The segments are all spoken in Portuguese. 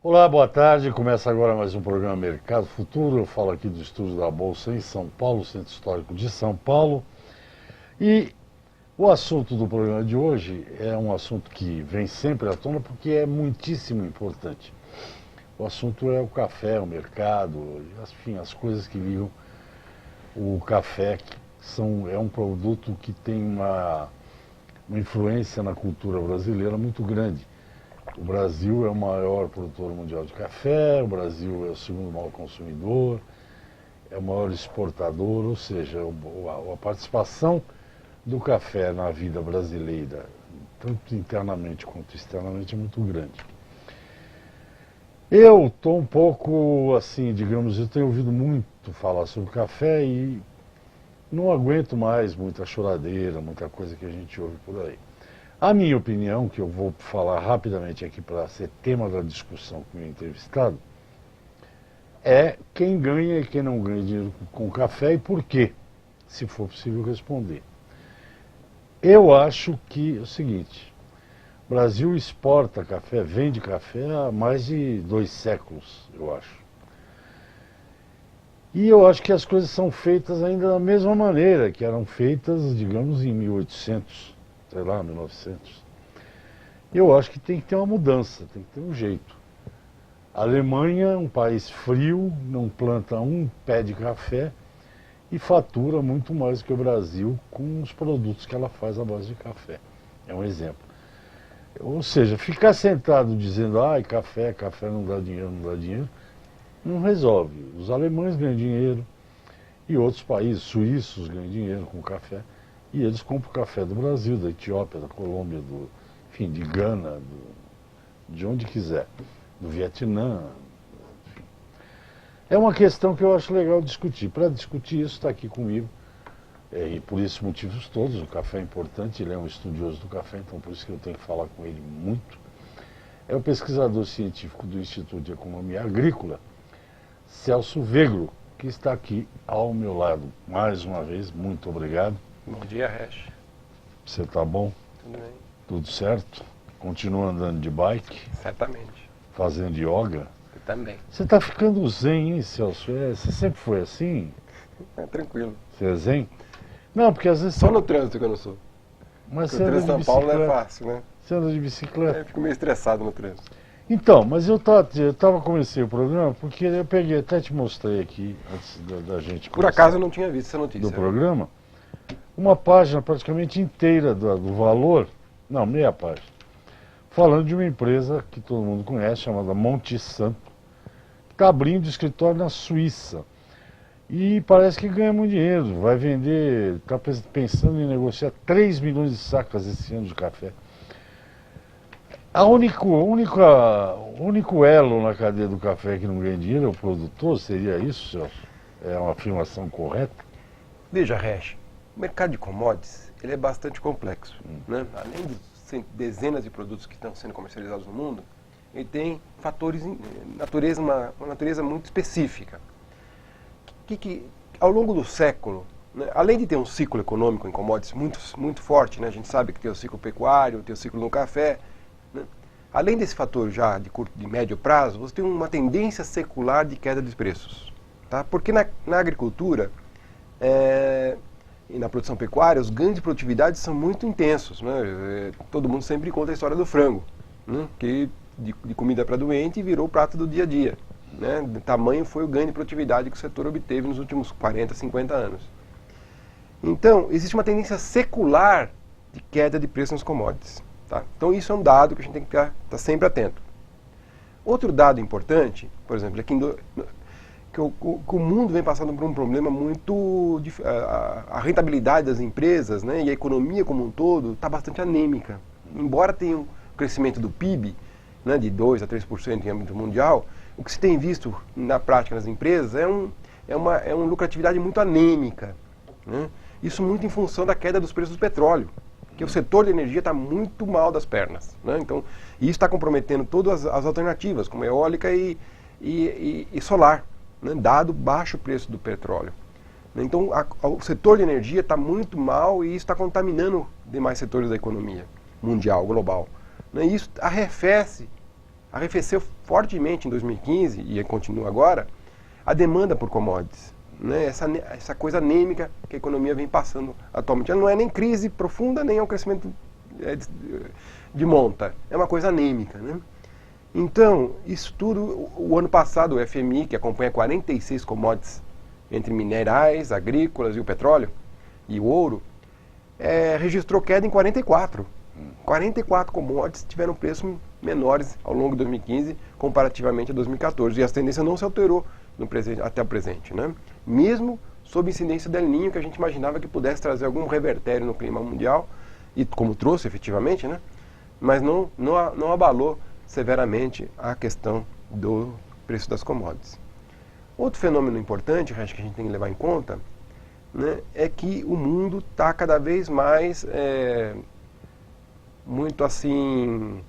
Olá, boa tarde. Começa agora mais um programa Mercado Futuro. Eu falo aqui do estúdio da Bolsa em São Paulo, Centro Histórico de São Paulo. E o assunto do programa de hoje é um assunto que vem sempre à tona porque é muitíssimo importante. O assunto é o café, o mercado, enfim, as coisas que ligam o café, é um produto que tem uma influência na cultura brasileira muito grande. O Brasil é o maior produtor mundial de café, o Brasil é o segundo maior consumidor, é o maior exportador, ou seja, a participação do café na vida brasileira, tanto internamente quanto externamente, é muito grande. Eu estou um pouco assim, digamos, eu tenho ouvido muito falar sobre café e não aguento mais muita choradeira, muita coisa que a gente ouve por aí. A minha opinião, que eu vou falar rapidamente aqui para ser tema da discussão com o meu entrevistado, é quem ganha e quem não ganha dinheiro com café e por quê, se for possível responder. Eu acho que é o seguinte, o Brasil exporta café, vende café há mais de 2 séculos, eu acho. E eu acho que as coisas são feitas ainda da mesma maneira que eram feitas, digamos, em 1800. Sei lá, 1900. Eu acho que tem que ter uma mudança, tem que ter um jeito. A Alemanha é um país frio, não planta um pé de café e fatura muito mais que o Brasil com os produtos que ela faz à base de café. É um exemplo. Ou seja, ficar sentado dizendo, café não dá dinheiro, não dá dinheiro, não resolve. Os alemães ganham dinheiro e outros países, suíços, ganham dinheiro com café. E eles compram café do Brasil, da Etiópia, da Colômbia, enfim, de Gana, de onde quiser, do Vietnã. Enfim. É uma questão que eu acho legal discutir. Para discutir isso, está aqui comigo, e por esses motivos todos, o café é importante, ele é um estudioso do café, então por isso que eu tenho que falar com ele muito. É o pesquisador científico do Instituto de Economia Agrícola, Celso Vegro, que está aqui ao meu lado. Mais uma vez, muito obrigado. Bom dia, Resch. Você tá bom? Tudo bem? Tudo certo? Continua andando de bike? Certamente. Fazendo yoga? Eu também. Você tá ficando zen, hein, Celso? Você sempre foi assim? É tranquilo. Você é zen? Não, porque às vezes... Só no trânsito que eu não sou. Mas Porque você o anda trânsito de de São Paulo não é bicicleta. fácil, né? Você anda de bicicleta? Eu fico meio estressado no trânsito. Então, mas comecei o programa porque eu peguei, até te mostrei aqui, antes da gente Por acaso eu não tinha visto essa notícia. do programa, uma página praticamente inteira do valor, não, meia página, falando de uma empresa que todo mundo conhece, chamada Monte Santo, que está abrindo escritório na Suíça. E parece que ganha muito dinheiro, vai vender, está pensando em negociar 3 milhões de sacas esse ano de café. O único elo na cadeia do café que não ganha dinheiro é o produtor, seria isso, Celso? É uma afirmação correta? Veja, Resch, o mercado de commodities ele é bastante complexo. Né? Além de dezenas de produtos que estão sendo comercializados no mundo, ele tem fatores, uma natureza muito específica. Que ao longo do século, né, além de ter um ciclo econômico em commodities muito forte, né, a gente sabe que tem o ciclo pecuário, tem o ciclo no café, né, além desse fator já de curto e médio prazo, você tem uma tendência secular de queda dos preços. Tá? Porque na agricultura e na produção pecuária, os ganhos de produtividade são muito intensos. Né? Todo mundo sempre conta a história do frango, né, que de comida para doente virou o prato do dia a dia. Né? De tamanho foi o ganho de produtividade que o setor obteve nos últimos 40, 50 anos. Então, existe uma tendência secular de queda de preço nas commodities. Tá? Então, isso é um dado que a gente tem que estar sempre atento. Outro dado importante, por exemplo, é que o mundo vem passando por um problema muito... A rentabilidade das empresas, né, e a economia como um todo está bastante anêmica. Embora tenha um crescimento do PIB, né, de 2% a 3% em âmbito mundial, o que se tem visto na prática nas empresas é uma lucratividade muito anêmica. Né? Isso muito em função da queda dos preços do petróleo, que o setor de energia está muito mal das pernas. Né? Então, isso está comprometendo todas as alternativas, como eólica e solar, né? Dado o baixo preço do petróleo. Então, o setor de energia está muito mal e isso está contaminando demais setores da economia mundial, global. Né? E isso arrefece arrefeceu fortemente em 2015, e continua agora, a demanda por commodities. Né? Essa coisa anêmica que a economia vem passando atualmente. Ela não é nem crise profunda, nem é um crescimento de monta. É uma coisa anêmica. Né? Então, isso tudo, o ano passado, o FMI, que acompanha 46 commodities, entre minerais, agrícolas e o petróleo, e o ouro, registrou queda em 44. 44 commodities tiveram preços menores ao longo de 2015, comparativamente a 2014. E a tendência não se alterou até o presente. Né? Mesmo sob incidência do El Niño, que a gente imaginava que pudesse trazer algum revertério no clima mundial, e como trouxe efetivamente, né? Mas não abalou severamente a questão do preço das commodities. Outro fenômeno importante, acho que a gente tem que levar em conta, né, é que o mundo está cada vez mais muito assim,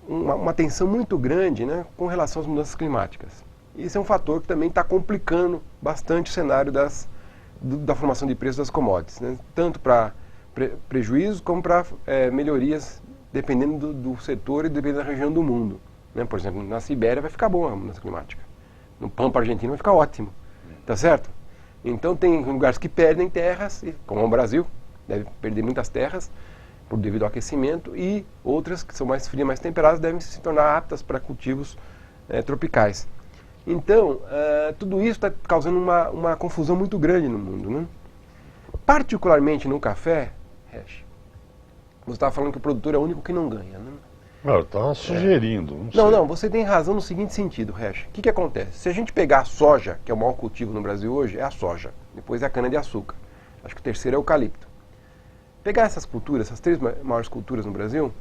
uma tensão muito grande, né, com relação às mudanças climáticas. Isso é um fator que também está complicando bastante o cenário da formação de preços das commodities, né, tanto para prejuízos como para melhorias, dependendo do setor e dependendo da região do mundo. Né? Por exemplo, na Sibéria vai ficar boa a mudança climática. No Pampa argentino vai ficar ótimo. Tá certo? Então tem lugares que perdem terras, como o Brasil, deve perder muitas terras devido ao aquecimento, e outras que são mais frias, mais temperadas, devem se tornar aptas para cultivos tropicais. Então, tudo isso está causando uma confusão muito grande no mundo. Né? Particularmente no café, você estava falando que o produtor é o único que não ganha. Né? Eu estava sugerindo. Não, você tem razão no seguinte sentido, Resch. O que acontece? Se a gente pegar a soja, que é o maior cultivo no Brasil hoje, é a soja. Depois é a cana-de-açúcar. Acho que o terceiro é o eucalipto. Pegar essas culturas, essas três maiores culturas no Brasil,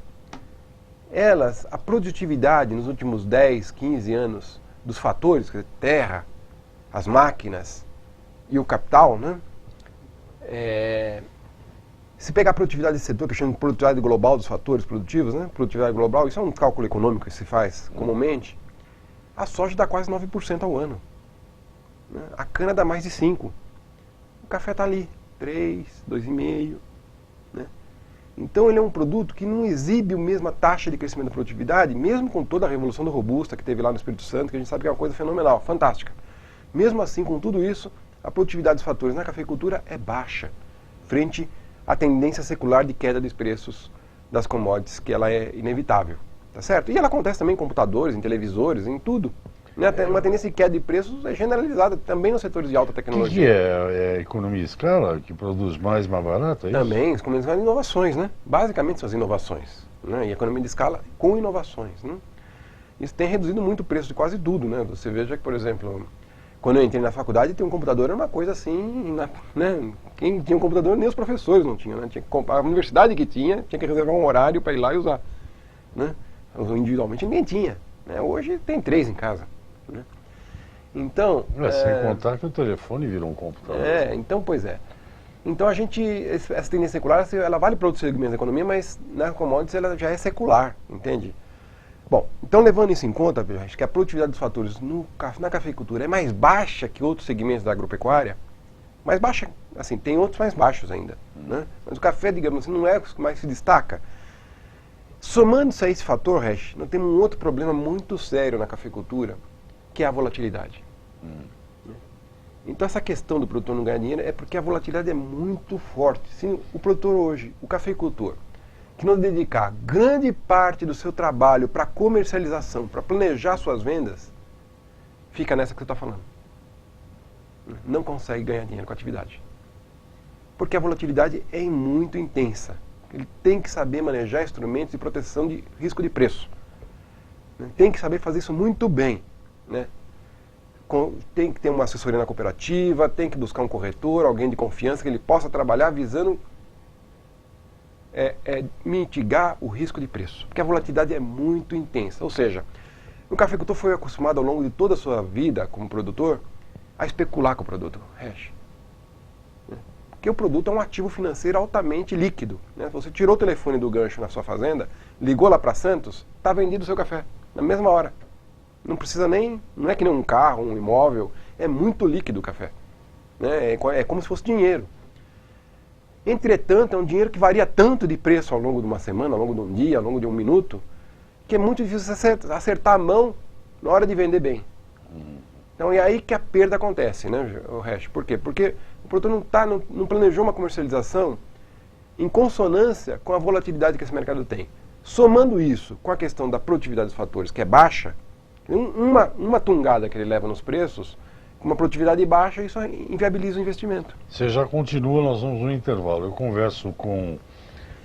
a produtividade nos últimos 10, 15 anos dos fatores, quer dizer, terra, as máquinas e o capital, né? Se pegar a produtividade desse setor, que chama de produtividade global dos fatores produtivos, né? Produtividade global, isso é um cálculo econômico que se faz comumente, a soja dá quase 9% ao ano. Né? A cana dá mais de 5%. O café está ali, 3%, 2,5%. Né? Então ele é um produto que não exibe a mesma taxa de crescimento da produtividade, mesmo com toda a revolução do Robusta que teve lá no Espírito Santo, que a gente sabe que é uma coisa fenomenal, fantástica. Mesmo assim, com tudo isso, a produtividade dos fatores na cafeicultura é baixa, frente a tendência secular de queda dos preços das commodities, que ela é inevitável, tá certo? E ela acontece também em computadores, em televisores, em tudo. Né? Uma tendência de queda de preços é generalizada também nos setores de alta tecnologia. O que é a economia de escala, que produz mais barato? É também, as economias de escala, inovações, né? Basicamente são as inovações. Né? E a economia de escala com inovações. Né? Isso tem reduzido muito o preço de quase tudo, né? Você veja que, por exemplo, quando eu entrei na faculdade, ter um computador era uma coisa assim, né? Quem tinha um computador, nem os professores não tinham, né? Tinha que comprar, a universidade que tinha que reservar um horário para ir lá e usar. Né? Individualmente ninguém tinha. Né? Hoje tem 3 em casa. Né? Então... sem contar que o telefone virou um computador. Então, pois é. Então essa tendência secular, ela vale para outros segmentos da economia, mas na commodities ela já é secular, entende? Bom, então levando isso em conta, acho que a produtividade dos fatores na cafeicultura é mais baixa que outros segmentos da agropecuária, mais baixa, assim, tem outros mais baixos ainda, né? Mas o café, digamos assim, não é o que mais se destaca. Somando-se a esse fator, Resch, nós temos um outro problema muito sério na cafeicultura, que é a volatilidade. Então essa questão do produtor não ganhar dinheiro é porque a volatilidade é muito forte. Se o produtor hoje, o cafeicultor, que não dedicar grande parte do seu trabalho para comercialização, para planejar suas vendas, fica nessa que você está falando. Não consegue ganhar dinheiro com a atividade. Porque a volatilidade é muito intensa. Ele tem que saber manejar instrumentos de proteção de risco de preço. Tem que saber fazer isso muito bem. Né? Tem que ter uma assessoria na cooperativa, tem que buscar um corretor, alguém de confiança que ele possa trabalhar visando mitigar o risco de preço, porque a volatilidade é muito intensa. Ou seja, o cafeicultor foi acostumado ao longo de toda a sua vida como produtor a especular com o produto. Porque o produto é um ativo financeiro altamente líquido. Né? Você tirou o telefone do gancho na sua fazenda, ligou lá para Santos, está vendido o seu café, na mesma hora. Não precisa nem, não é que nem um carro, um imóvel, é muito líquido o café. Né? É como se fosse dinheiro. Entretanto, é um dinheiro que varia tanto de preço ao longo de uma semana, ao longo de um dia, ao longo de um minuto, que é muito difícil acertar a mão na hora de vender bem. Então é aí que a perda acontece, né, o resto. Por quê? Porque o produtor não planejou uma comercialização em consonância com a volatilidade que esse mercado tem. Somando isso com a questão da produtividade dos fatores, que é baixa, uma tungada que ele leva nos preços, com uma produtividade baixa, isso inviabiliza o investimento. Você já continua, nós vamos no intervalo. Eu converso com o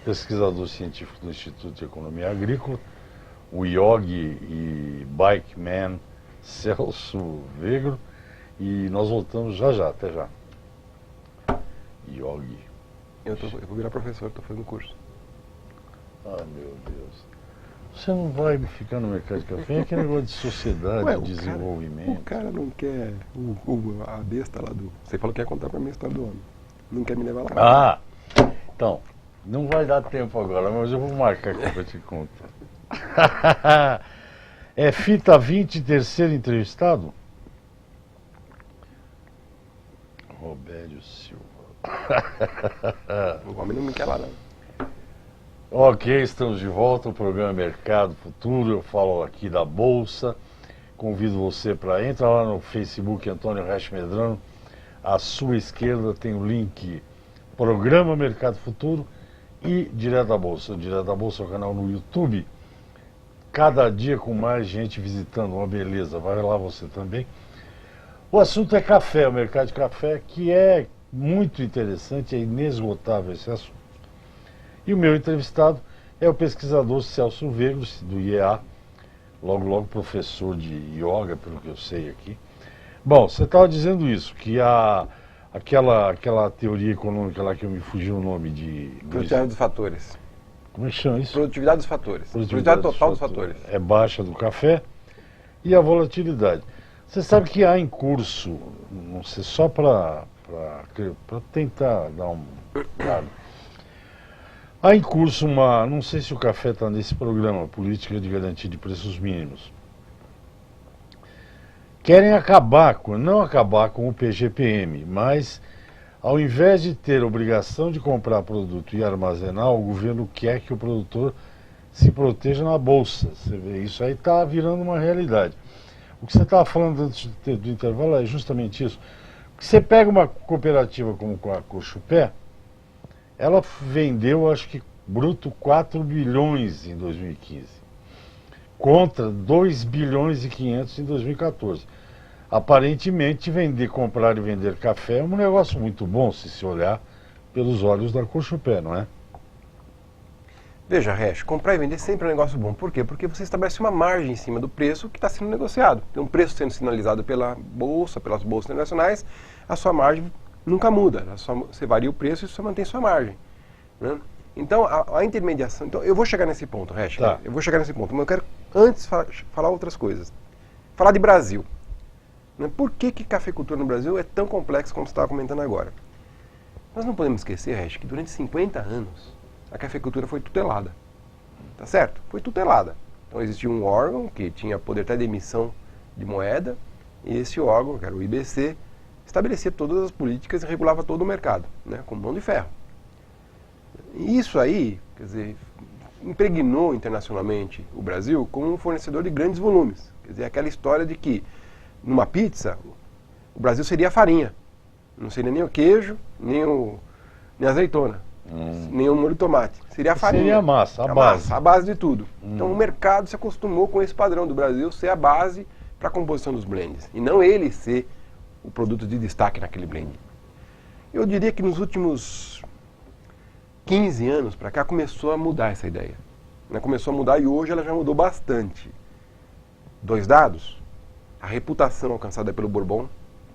pesquisador científico do Instituto de Economia Agrícola, o Yogi e Bikeman Celso Vegro, e nós voltamos já, até já. Yogi. Eu vou virar professor, estou fazendo curso. Ah, meu Deus. Você não vai ficar no mercado de café? É que negócio de sociedade, Ué, de desenvolvimento. O cara não quer. A besta lá do. Você falou que ia contar pra mim a história do homem. Não quer me levar lá. Ah! Então, não vai dar tempo agora, mas eu vou marcar aqui pra te contar. É fita 20, terceiro entrevistado? Robério Silva. O homem não me quer lá, não. Ok, estamos de volta, o programa Mercado Futuro, eu falo aqui da Bolsa, convido você para entrar lá no Facebook Antônio Resch Medrano, à sua esquerda tem o link Programa Mercado Futuro e Direto da Bolsa. O Direto da Bolsa é o canal no YouTube, cada dia com mais gente visitando, uma beleza, vai lá você também. O assunto é café, o mercado de café, que é muito interessante, é inesgotável esse assunto. E o meu entrevistado é o pesquisador Celso Vegro, do IEA, logo professor de yoga, pelo que eu sei aqui. Bom, você estava dizendo isso, que aquela teoria econômica lá que eu me fugiu o nome de... Produtividade dos fatores. Como é que chama isso? Produtividade dos fatores. Produtividade total dos fatores. É baixa do café e a volatilidade. Você sabe que há em curso, não sei, só para tentar dar um... Há em curso não sei se o café está nesse programa, Política de Garantia de Preços Mínimos. Querem não acabar com o PGPM, mas ao invés de ter obrigação de comprar produto e armazenar, o governo quer que o produtor se proteja na bolsa. Você vê, isso aí está virando uma realidade. O que você estava falando antes do intervalo é justamente isso. Você pega uma cooperativa como a Cochupé, ela vendeu, acho que, bruto 4 bilhões em 2015, contra 2 bilhões e 500 em 2014. Aparentemente, comprar e vender café é um negócio muito bom, se olhar pelos olhos da Cochupé, não é? Veja, Resch, comprar e vender sempre é um negócio bom. Por quê? Porque você estabelece uma margem em cima do preço que está sendo negociado. Tem um preço sendo sinalizado pela bolsa, pelas bolsas internacionais, a sua margem nunca muda. Você varia o preço e você mantém sua margem, né? Então, a intermediação... Então, eu vou chegar nesse ponto, Resch. Tá. Eu vou chegar nesse ponto, mas eu quero antes falar outras coisas. Falar de Brasil. Né? Por que cafeicultura no Brasil é tão complexa como você estava comentando agora? Nós não podemos esquecer, Resch, que durante 50 anos a cafeicultura foi tutelada. Tá certo? Foi tutelada. Então, existia um órgão que tinha poder até de emissão de moeda, e esse órgão, que era o IBC, estabelecia todas as políticas e regulava todo o mercado, né, com mão de ferro. E isso aí, quer dizer, impregnou internacionalmente o Brasil como um fornecedor de grandes volumes. Quer dizer, aquela história de que numa pizza o Brasil seria a farinha, não seria nem o queijo, nem a azeitona, nem o molho de tomate. Seria a farinha. Seria a massa, a base de tudo. Então o mercado se acostumou com esse padrão do Brasil ser a base para a composição dos blends, e não ele ser o produto de destaque naquele blend. Eu diria que nos últimos 15 anos para cá começou a mudar essa ideia. Né? Começou a mudar e hoje ela já mudou bastante. 2 dados: a reputação alcançada pelo Bourbon,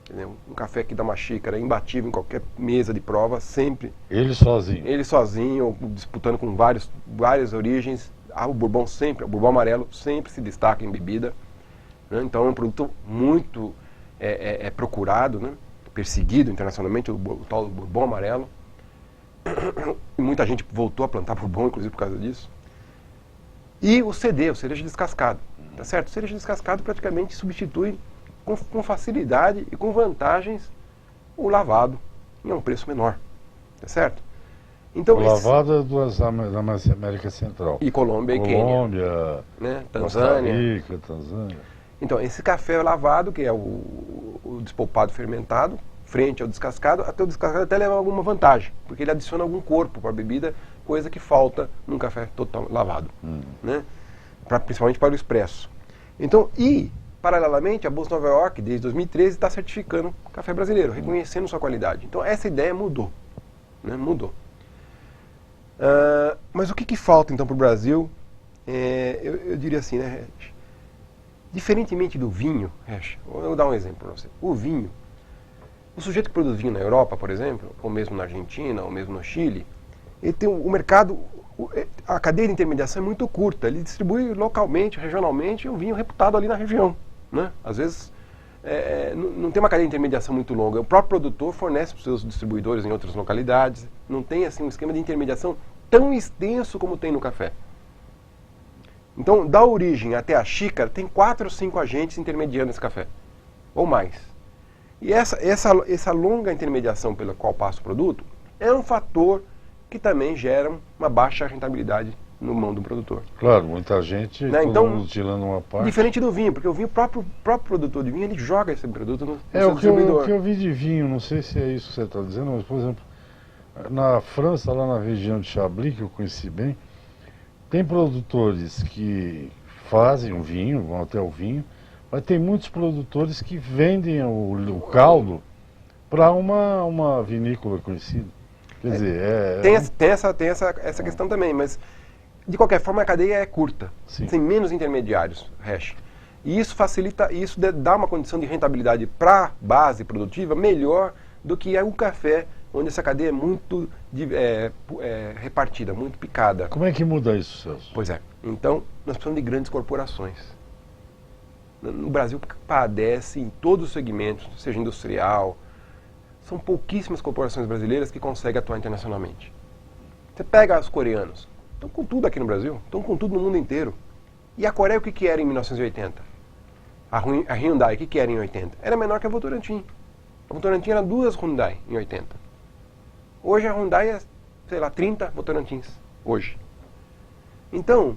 entendeu? Um café que dá uma xícara imbatível em qualquer mesa de prova, sempre. Ele sozinho. Ele sozinho, ou disputando com várias origens. O Bourbon sempre, o Bourbon amarelo sempre se destaca em bebida. Né? Então é um produto muito procurado, né? Perseguido internacionalmente, o tal do Bourbon amarelo. E muita gente voltou a plantar Bourbon, inclusive por causa disso. E o CD, o cereja descascado. Tá certo? O cereja descascado praticamente substitui com facilidade e com vantagens o lavado em um preço menor. Tá certo? Então, O lavado é da América Central. e Colômbia e Quênia, Colômbia, né? Costa Tanzânia. Rica, Tanzânia. Então, esse café lavado, que é o despolpado fermentado, frente ao descascado, até o descascado até leva alguma vantagem, porque ele adiciona algum corpo para a bebida, coisa que falta num café total lavado, né? Principalmente para o expresso. Então, e, paralelamente, a Bolsa de Nova York, desde 2013, está certificando café brasileiro, reconhecendo sua qualidade. Então, essa ideia mudou, né? Mudou. Mas o que falta, então, para o Brasil? Eu diria assim, né, Regis? Diferentemente do vinho, Regis, eu vou dar um exemplo para você. O vinho, o sujeito que produz vinho na Europa, por exemplo, ou mesmo na Argentina, ou mesmo no Chile, ele tem o mercado, a cadeia de intermediação é muito curta. Ele distribui localmente, regionalmente, o vinho reputado ali na região, né? Às vezes, não tem uma cadeia de intermediação muito longa. O próprio produtor fornece para os seus distribuidores em outras localidades. Não tem assim um esquema de intermediação tão extenso como tem no café. Então, da origem até a xícara, tem 4 ou 5 agentes intermediando esse café, ou mais. E essa longa intermediação pela qual passa o produto é um fator que também gera uma baixa rentabilidade no mão do produtor. Claro, muita gente, Né? todo Então, mundo tirando uma parte. Diferente do vinho, porque o vinho, o próprio produtor de vinho, ele joga esse produto no É, seu o distribuidor. que eu vi de vinho, não sei se é isso que você está dizendo, mas, por exemplo, na França, lá na região de Chablis, que eu conheci bem, tem produtores que fazem o vinho, vão até o vinho, mas tem muitos produtores que vendem o caldo para uma vinícola conhecida. Quer dizer, Tem essa questão também, mas de qualquer forma a cadeia é curta, Sim. tem menos intermediários, hash. E isso facilita, isso dá uma condição de rentabilidade para a base produtiva melhor do que o café, onde essa cadeia é muito repartida, muito picada. Como é que muda isso, Celso? Pois é. Então, nós precisamos de grandes corporações. No Brasil padece em todos os segmentos, seja industrial. São pouquíssimas corporações brasileiras que conseguem atuar internacionalmente. Você pega os coreanos, estão com tudo aqui no Brasil, estão com tudo no mundo inteiro. E a Coreia o que era em 1980? A Hyundai o que era em 80? Era menor que a Votorantim. A Votorantim era 2 Hyundai em 80. Hoje a Hyundai é, sei lá, 30 Votorantins. Hoje. Então,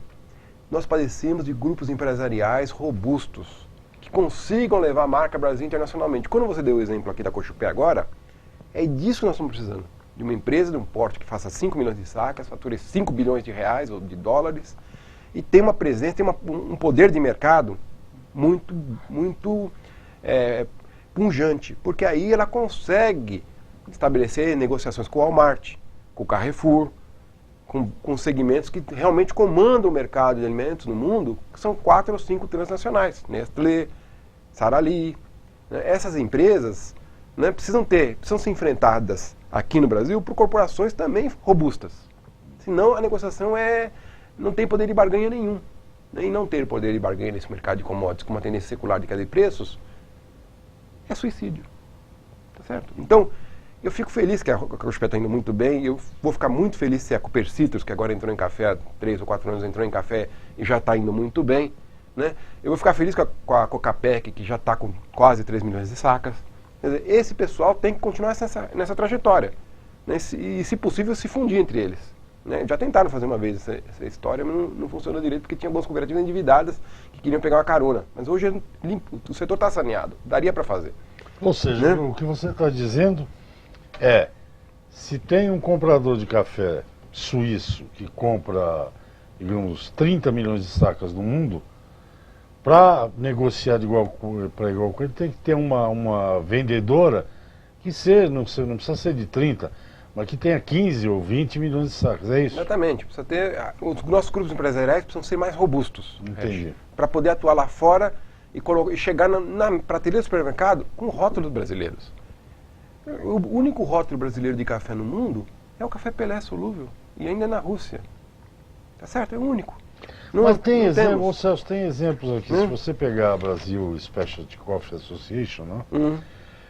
nós padecemos de grupos empresariais robustos, que consigam levar a marca Brasil internacionalmente. Quando você deu o exemplo aqui da Cochupé agora, é disso que nós estamos precisando. De uma empresa de um porte que faça 5 milhões de sacas, fature 5 bilhões de reais ou de dólares, e tem uma presença, tem um poder de mercado muito pungente, porque aí ela consegue estabelecer negociações com o Walmart, com o Carrefour, com segmentos que realmente comandam o mercado de alimentos no mundo, que são 4 ou 5 transnacionais, Nestlé, Sara Lee. Né? Essas empresas, né, precisam ser enfrentadas aqui no Brasil por corporações também robustas. Senão a negociação não tem poder de barganha nenhum. Né? E não ter poder de barganha nesse mercado de commodities com uma tendência secular de queda de preços é suicídio. Tá certo? Então, eu fico feliz que a Cochupé está indo muito bem. Eu vou ficar muito feliz se a Cooper Citrus, que agora entrou em café há 3 ou 4 anos, entrou em café e já está indo muito bem. Né? Eu vou ficar feliz com a Cocapec, que já está com quase 3 milhões de sacas. Quer dizer, esse pessoal tem que continuar nessa trajetória. Né? E, se possível, se fundir entre eles. Né? Já tentaram fazer uma vez essa história, mas não funcionou direito, porque tinha algumas cooperativas endividadas que queriam pegar uma carona. Mas hoje o setor está saneado, daria para fazer. Ou seja, o que você está dizendo se tem um comprador de café suíço que compra, digamos, 30 milhões de sacas no mundo, para negociar de igual para igual com ele, tem que ter uma vendedora que não precisa ser de 30, mas que tenha 15 ou 20 milhões de sacas, é isso? Exatamente. Precisa ter, os nossos grupos empresariais precisam ser mais robustos. Entendi. Para poder atuar lá fora e chegar na prateleira do supermercado com rótulos brasileiros. O único rótulo brasileiro de café no mundo é o café Pelé solúvel, e ainda na Rússia. Tá certo? É o único. Mas tem exemplos, Celso, tem exemplos aqui. Se você pegar a Brasil Specialty Coffee Association, né?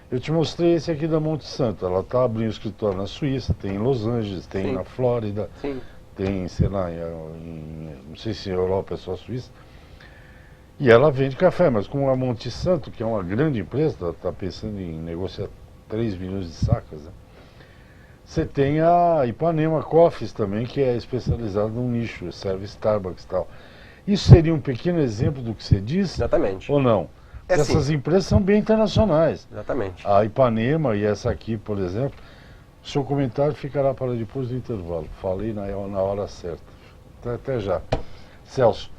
Eu te mostrei esse aqui da Monte Santo. Ela está abrindo escritório na Suíça, tem em Los Angeles, tem Sim. na Flórida, Sim. tem, sei lá, não sei se é Europa, é só Suíça. E ela vende café, mas como a Monte Santo, que é uma grande empresa, está pensando em negociar 3 milhões de sacas, né? Você tem a Ipanema Coffees também, que é especializada num nicho, serve Starbucks e tal. Isso seria um pequeno exemplo do que você disse? Exatamente. Ou não? É Porque sim. essas empresas são bem internacionais. Exatamente. A Ipanema e essa aqui, por exemplo, seu comentário ficará para depois do intervalo. Falei na hora certa. Até já. Celso.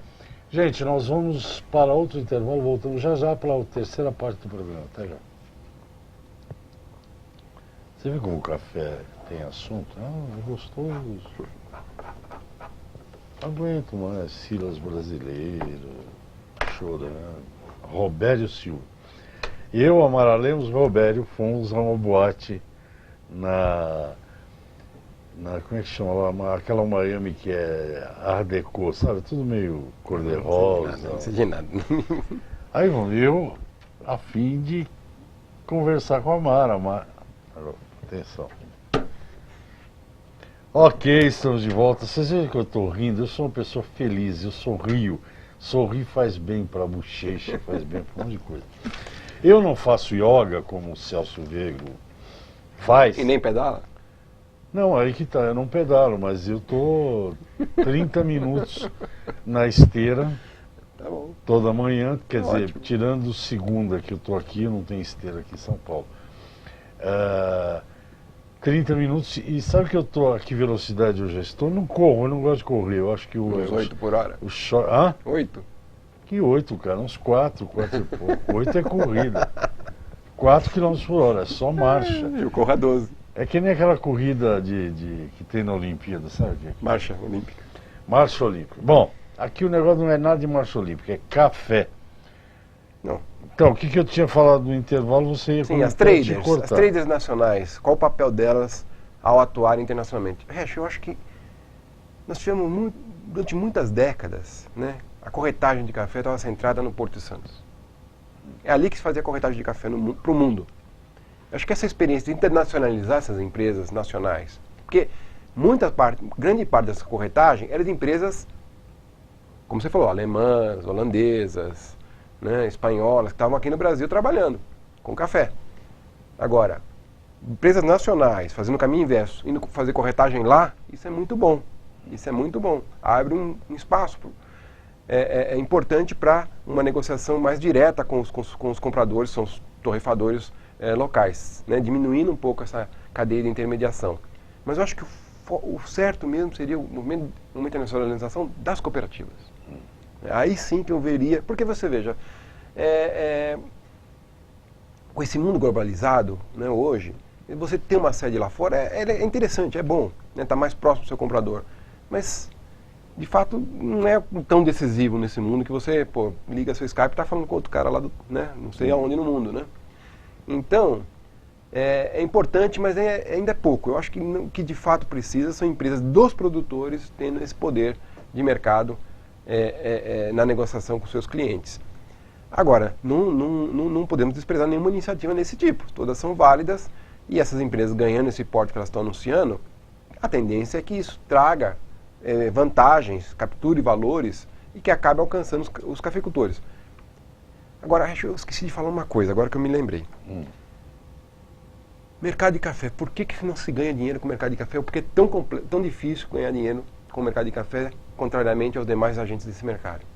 Gente, nós vamos para outro intervalo, voltamos já já para a terceira parte do programa. Até já. Você vê como o café tem assunto? Ah, é gostoso. Não aguento mais. Silas Brasileiro, chorando. Robério Silva. Eu, Amara Lemos, Robério, fomos a uma boate como é que chama lá? Aquela Miami que é Art Deco, sabe? Tudo meio cor-de-rosa. Não sei de nada. Aí vamos, eu, a fim de conversar com a Mara. Atenção. Ok, estamos de volta. Vocês veem que eu estou rindo? Eu sou uma pessoa feliz, eu sorrio. Sorrir faz bem para a bochecha, faz bem para um monte de coisa. Eu não faço yoga como o Celso Veigo faz. E nem pedala? Não, aí que tá, eu não pedalo, mas eu tô 30 minutos na esteira Tá bom. toda manhã, quer dizer, Ótimo. tirando segunda que eu tô aqui, não tem esteira aqui em São Paulo. 30 minutos, e sabe que eu tô a que velocidade eu já estou? Não corro, eu não gosto de correr, eu acho que Uns 8 por hora. Hã? 8? Que 8, cara? Uns 4 e pouco. 8 é corrida. 4 km por hora, é só marcha. Eu corro a 12. É que nem aquela corrida que tem na Olimpíada, sabe? Marcha olímpica. Marcha olímpica. Bom, aqui o negócio não é nada de marcha olímpica, é café. Não. Então, o que eu tinha falado no intervalo, você ia Sim, as comentar, eu te traders. cortar. As traders nacionais, qual o papel delas ao atuar internacionalmente? Resch, eu acho que nós tivemos durante muitas décadas, né, a corretagem de café estava centrada no Porto de Santos. É ali que se fazia a corretagem de café para o mundo. Eu acho que essa experiência de internacionalizar essas empresas nacionais, porque grande parte dessa corretagem era de empresas, como você falou, alemãs, holandesas, né, espanholas, que estavam aqui no Brasil trabalhando com café. Agora, empresas nacionais fazendo o caminho inverso, indo fazer corretagem lá, isso é muito bom. Isso é muito bom. Abre um espaço. É importante para uma negociação mais direta com os compradores, são os torrefadores locais, né, diminuindo um pouco essa cadeia de intermediação. Mas eu acho que o certo mesmo seria uma internacionalização das cooperativas. Aí sim que eu veria, porque você veja, com esse mundo globalizado, né, hoje, você ter uma sede lá fora é interessante, é bom, né, tá mais próximo do seu comprador. Mas, de fato, não é tão decisivo nesse mundo que você, liga seu Skype e está falando com outro cara lá, né, não sei aonde no mundo, né? Então, é importante, mas ainda é pouco. Eu acho que o que de fato precisa são empresas dos produtores tendo esse poder de mercado na negociação com seus clientes. Agora, não podemos desprezar nenhuma iniciativa desse tipo. Todas são válidas e essas empresas ganhando esse porte que elas estão anunciando, a tendência é que isso traga vantagens, capture valores e que acabe alcançando os cafeicultores. Agora, eu esqueci de falar uma coisa, agora que eu me lembrei. Mercado de café. Por que não se ganha dinheiro com o mercado de café? Ou por que é tão difícil ganhar dinheiro com o mercado de café, contrariamente aos demais agentes desse mercado?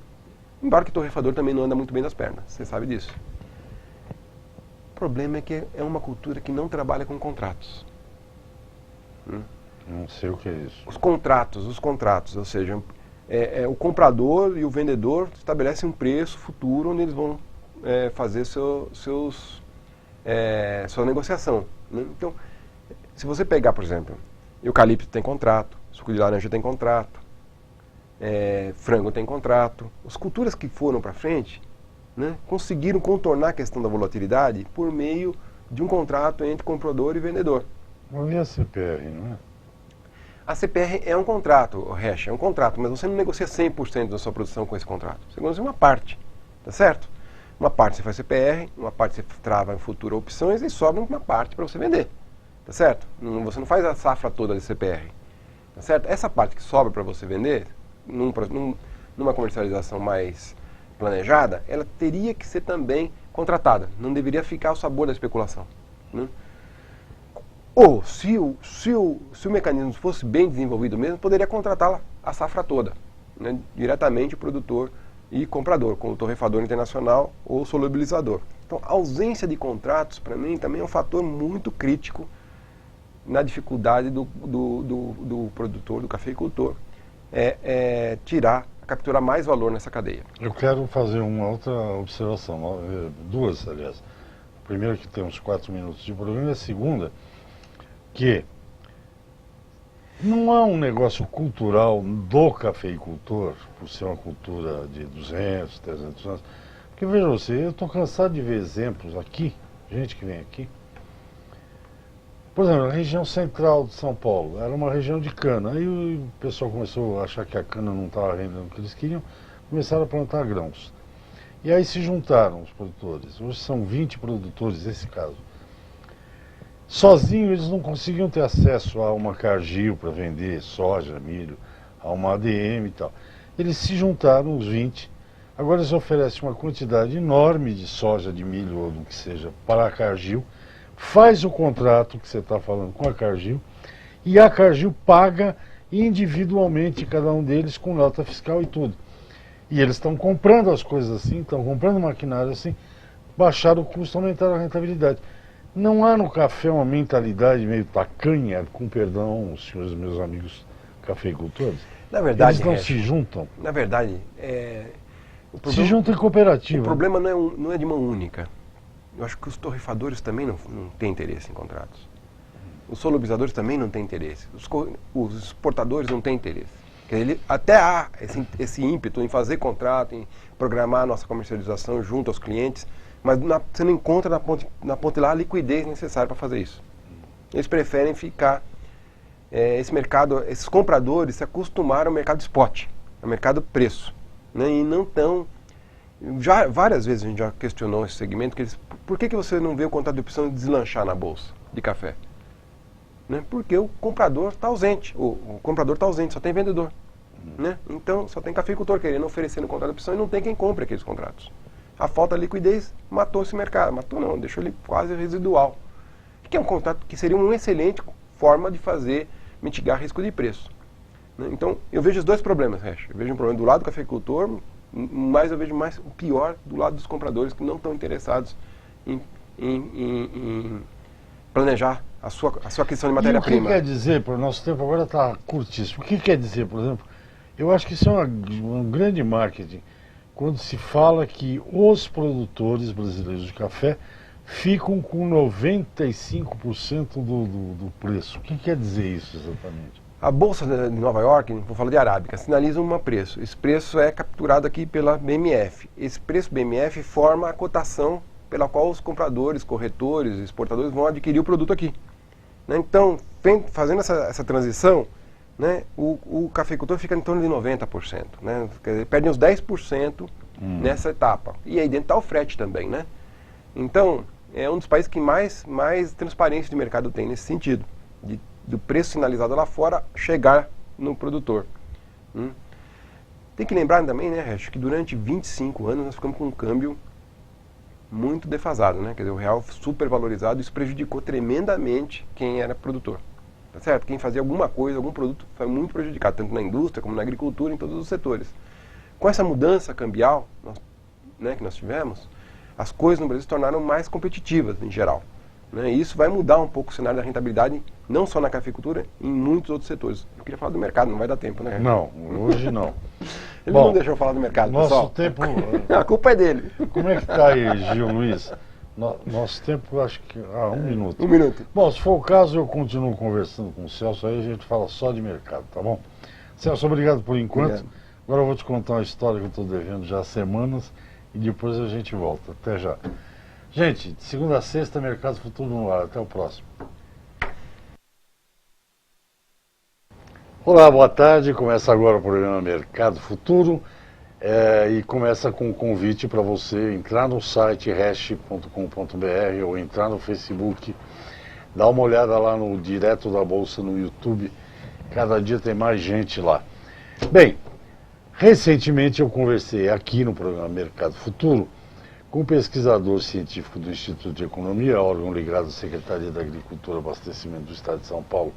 Embora que o torrefador também não anda muito bem das pernas, você sabe disso. O problema é que é uma cultura que não trabalha com contratos. Não sei o que é isso. Os contratos, ou seja, o comprador e o vendedor estabelecem um preço futuro onde eles vão fazer sua negociação. Né? Então, se você pegar, por exemplo, eucalipto tem contrato, suco de laranja tem contrato, frango tem contrato. As culturas que foram para frente, né, conseguiram contornar a questão da volatilidade por meio de um contrato entre comprador e vendedor. Mas e a CPR, não é? A CPR é um contrato, Resch, é um contrato, mas você não negocia 100% da sua produção com esse contrato. Você negocia uma parte, tá certo? Uma parte você faz CPR, uma parte você trava em futuras opções e sobra uma parte para você vender, tá certo? Você não faz a safra toda de CPR, tá certo? Essa parte que sobra para você vender, numa comercialização mais planejada, ela teria que ser também contratada, não deveria ficar ao sabor da especulação, né? Ou, se o mecanismo fosse bem desenvolvido mesmo, poderia contratar a safra toda, né, diretamente o produtor e comprador, com o torrefador internacional ou solubilizador. Então, a ausência de contratos, para mim, também é um fator muito crítico na dificuldade do produtor, do cafeicultor, capturar mais valor nessa cadeia. Eu quero fazer uma outra observação, duas, aliás. A primeira, que tem uns 4 minutos de programa, e a segunda, que não há um negócio cultural do cafeicultor, por ser uma cultura de 200, 300 anos. Porque veja você, eu estou cansado de ver exemplos aqui, gente que vem aqui. Por exemplo, a região central de São Paulo era uma região de cana. Aí o pessoal começou a achar que a cana não estava rendendo o que eles queriam, começaram a plantar grãos. E aí se juntaram os produtores. Hoje são 20 produtores, nesse caso. Sozinhos eles não conseguiam ter acesso a uma Cargill para vender soja, milho, a uma ADM e tal. Eles se juntaram, os 20. Agora eles oferecem uma quantidade enorme de soja, de milho ou do que seja para a Cargill. Faz o contrato que você está falando com a Cargill e a Cargill paga individualmente cada um deles com nota fiscal e tudo. E eles estão comprando as coisas assim, estão comprando maquinário assim, baixaram o custo, aumentaram a rentabilidade. Não há no café uma mentalidade meio tacanha, com perdão, os senhores meus amigos cafeicultores? Na verdade, eles não se juntam? Na verdade, se juntam em cooperativa. O problema não é de mão única. Eu acho que os torrefadores também não têm interesse em contratos. Os solubilizadores também não têm interesse. Os exportadores não têm interesse. Quer dizer, até há esse ímpeto em fazer contrato, em programar a nossa comercialização junto aos clientes, mas você não encontra na ponta lá a liquidez necessária para fazer isso. Eles preferem ficar... esses compradores se acostumaram ao mercado spot, ao mercado preço, né, e não tão... Várias vezes a gente já questionou esse segmento, por que você não vê o contrato de opção deslanchar na bolsa de café? Né? Porque o comprador está ausente, o comprador está ausente, só tem vendedor. Né? Então só tem cafeicultor querendo oferecer no contrato de opção e não tem quem compre aqueles contratos. A falta de liquidez matou esse mercado, matou não, deixou ele quase residual. Que é um contrato que seria uma excelente forma de mitigar risco de preço. Né? Então eu vejo os dois problemas, Resch. Eu vejo um problema do lado do cafeicultor, mas eu vejo mais o pior do lado dos compradores que não estão interessados em planejar a sua aquisição de matéria-prima. O que quer dizer, por nosso tempo agora está curtíssimo, o que quer dizer, por exemplo, eu acho que isso é um grande marketing, quando se fala que os produtores brasileiros de café ficam com 95% do preço. O que quer dizer isso exatamente? A Bolsa de Nova York, vou falar de arábica, sinaliza um preço. Esse preço é capturado aqui pela BMF. Esse preço BMF forma a cotação pela qual os compradores, corretores, exportadores vão adquirir o produto aqui. Né? Então, fazendo essa transição, né, o cafeicultor fica em torno de 90%. Né? Perde uns 10% nessa etapa. E aí dentro está o frete também. Né? Então, é um dos países que mais transparência de mercado tem nesse sentido. Do preço sinalizado lá fora chegar no produtor. Tem que lembrar também, né, Resch, que durante 25 anos nós ficamos com um câmbio muito defasado, né? Quer dizer, o real supervalorizado, isso prejudicou tremendamente quem era produtor. Tá certo? Quem fazia alguma coisa, algum produto, foi muito prejudicado, tanto na indústria como na agricultura, em todos os setores. Com essa mudança cambial, que nós tivemos, as coisas no Brasil se tornaram mais competitivas, em geral. Né? E isso vai mudar um pouco o cenário da rentabilidade, não só na cafeicultura, em muitos outros setores. Eu queria falar do mercado, não vai dar tempo, né? Não, hoje não. Ele não deixou eu falar do mercado, nosso pessoal. Tempo... A culpa é dele. Como é que está aí, Gil Luiz? Nosso tempo, acho que... 1 minuto. 1 minuto. Bom, se for o caso, eu continuo conversando com o Celso, aí a gente fala só de mercado, tá bom? Celso, obrigado por enquanto. Obrigado. Agora eu vou te contar uma história que eu estou devendo já há semanas e depois a gente volta. Até já. Gente, de segunda a sexta, Mercado Futuro no ar. Até o próximo. Olá, boa tarde. Começa agora o programa Mercado Futuro e começa com um convite para você entrar no site resch.com.br ou entrar no Facebook, dar uma olhada lá no Direto da Bolsa no YouTube. Cada dia tem mais gente lá. Bem, recentemente eu conversei aqui no programa Mercado Futuro com um pesquisador científico do Instituto de Economia, órgão ligado à Secretaria da Agricultura e Abastecimento do Estado de São Paulo,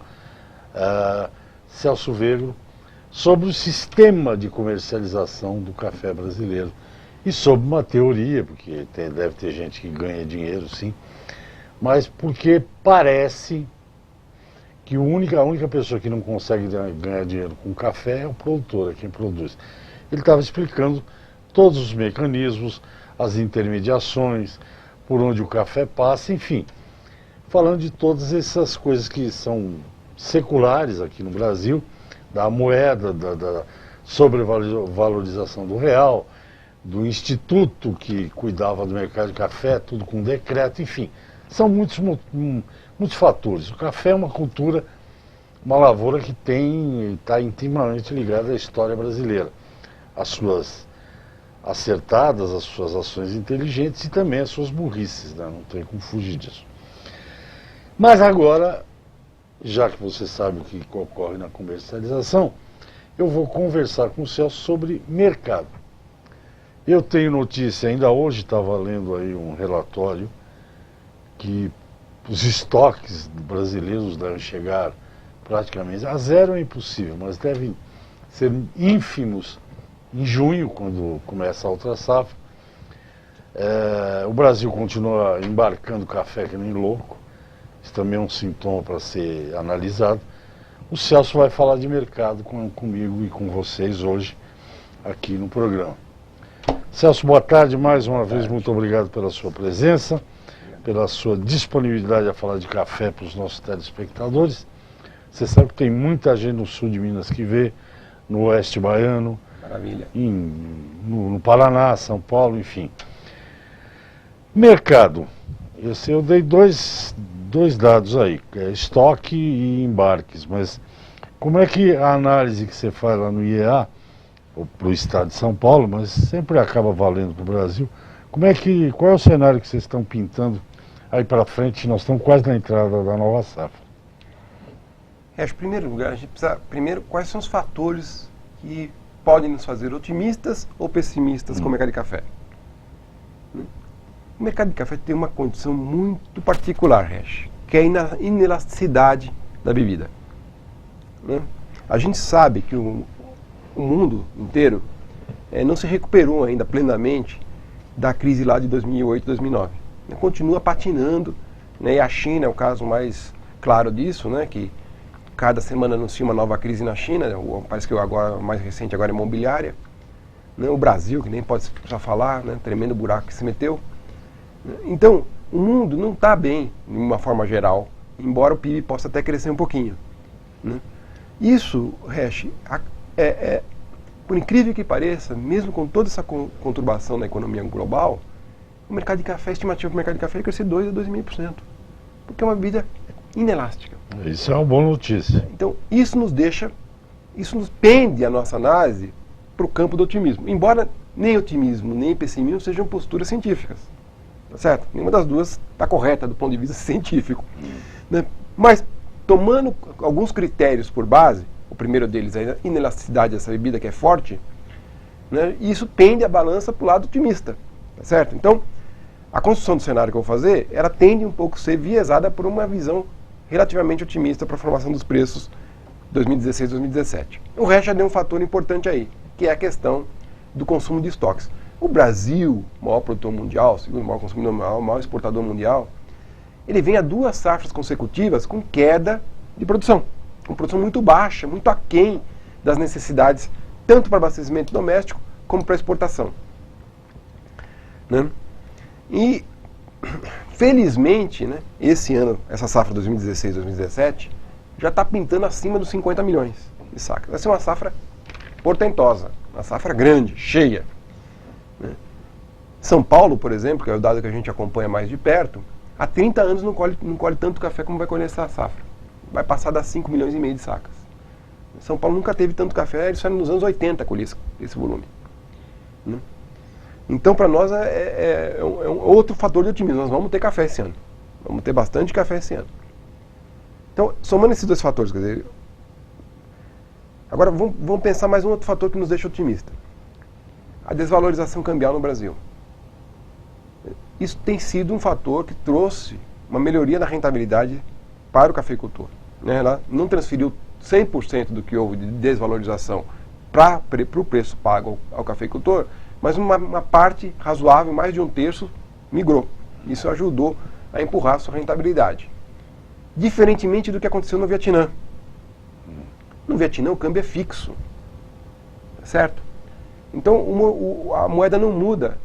Celso Vegro, sobre o sistema de comercialização do café brasileiro e sobre uma teoria, porque deve ter gente que ganha dinheiro, sim, mas porque parece que a única pessoa que não consegue ganhar dinheiro com café é o produtor, é quem produz. Ele estava explicando todos os mecanismos, as intermediações, por onde o café passa, enfim, falando de todas essas coisas que são seculares aqui no Brasil, da moeda, da sobrevalorização do real, do instituto que cuidava do mercado de café, tudo com decreto, enfim. São muitos fatores. O café é uma cultura, uma lavoura que está intimamente ligada à história brasileira. As suas acertadas, as suas ações inteligentes e também as suas burrices, né? Não tem como fugir disso. Mas agora, já que você sabe o que ocorre na comercialização, eu vou conversar com o Celso sobre mercado. Eu tenho notícia, ainda hoje estava lendo aí um relatório que os estoques brasileiros devem chegar praticamente a zero, é impossível, mas devem ser ínfimos em junho, quando começa a outra safra. O Brasil continua embarcando café que nem louco, isso também é um sintoma para ser analisado. O Celso vai falar de mercado comigo e com vocês hoje aqui no programa. Celso, boa tarde, mais uma vez, muito obrigado pela sua presença, pela sua disponibilidade a falar de café para os nossos telespectadores. Você sabe que tem muita gente no sul de Minas que vê, no oeste baiano, Maravilha. No Paraná, São Paulo, enfim. Mercado. Eu dei dois dados aí, estoque e embarques, mas como é que a análise que você faz lá no IEA, ou para o estado de São Paulo, mas sempre acaba valendo para o Brasil, qual é o cenário que vocês estão pintando aí para frente? Nós estamos quase na entrada da nova safra. Em primeiro lugar, a gente precisa, quais são os fatores que podem nos fazer otimistas ou pessimistas com o mercado de café? O mercado de café tem uma condição muito particular, Resch, que é a inelasticidade da bebida. A gente sabe que o mundo inteiro não se recuperou ainda plenamente da crise lá de 2008, 2009. Continua patinando, né? E a China é o caso mais claro disso, né? Que cada semana anuncia uma nova crise na China, parece que agora mais recente agora é imobiliária. O Brasil, que nem pode já falar, né? Tremendo buraco que se meteu. Então, o mundo não está bem, de uma forma geral, embora o PIB possa até crescer um pouquinho. Isso, Resch, por incrível que pareça, mesmo com toda essa conturbação na economia global, o mercado de café, a estimativa do mercado de café é crescer 2 a 2,5%, porque é uma bebida inelástica. Isso é uma boa notícia. Então, isso nos pende a nossa análise para o campo do otimismo, embora nem otimismo nem pessimismo sejam posturas científicas. Tá certo? Nenhuma das duas está correta do ponto de vista científico. Né? Mas, tomando alguns critérios por base, o primeiro deles é a inelasticidade dessa bebida, que é forte, né? E isso pende a balança para o lado otimista. Tá certo? Então, a construção do cenário que eu vou fazer, ela tende um pouco a ser viesada por uma visão relativamente otimista para a formação dos preços 2016 2017. O resto já deu um fator importante aí, que é a questão do consumo de estoques. O Brasil, o maior produtor mundial, segundo o maior consumidor mundial, o maior exportador mundial, ele vem a 2 safras consecutivas com queda de produção. Com produção muito baixa, muito aquém das necessidades, tanto para abastecimento doméstico como para exportação. Né? E, felizmente, né, esse ano, essa safra 2016-2017, já está pintando acima dos 50 milhões de sacas. Vai ser uma safra portentosa, uma safra grande, cheia. São Paulo, por exemplo, que é o dado que a gente acompanha mais de perto, há 30 anos não colhe tanto café como vai colher essa safra. Vai passar das 5 milhões e meio de sacas. São Paulo nunca teve tanto café, isso era nos anos 80 colher esse volume. Então, para nós, é um outro fator de otimismo. Nós vamos ter café esse ano. Vamos ter bastante café esse ano. Então, somando esses dois fatores, quer dizer... Agora, vamos pensar mais um outro fator que nos deixa otimista. A desvalorização cambial no Brasil. Isso tem sido um fator que trouxe uma melhoria na rentabilidade para o cafeicultor, né? Ela não transferiu 100% do que houve de desvalorização para o preço pago ao cafeicultor, mas uma parte razoável, mais de um terço, migrou. Isso ajudou a empurrar a sua rentabilidade. Diferentemente do que aconteceu no Vietnã. No Vietnã o câmbio é fixo, certo? Então a moeda não muda,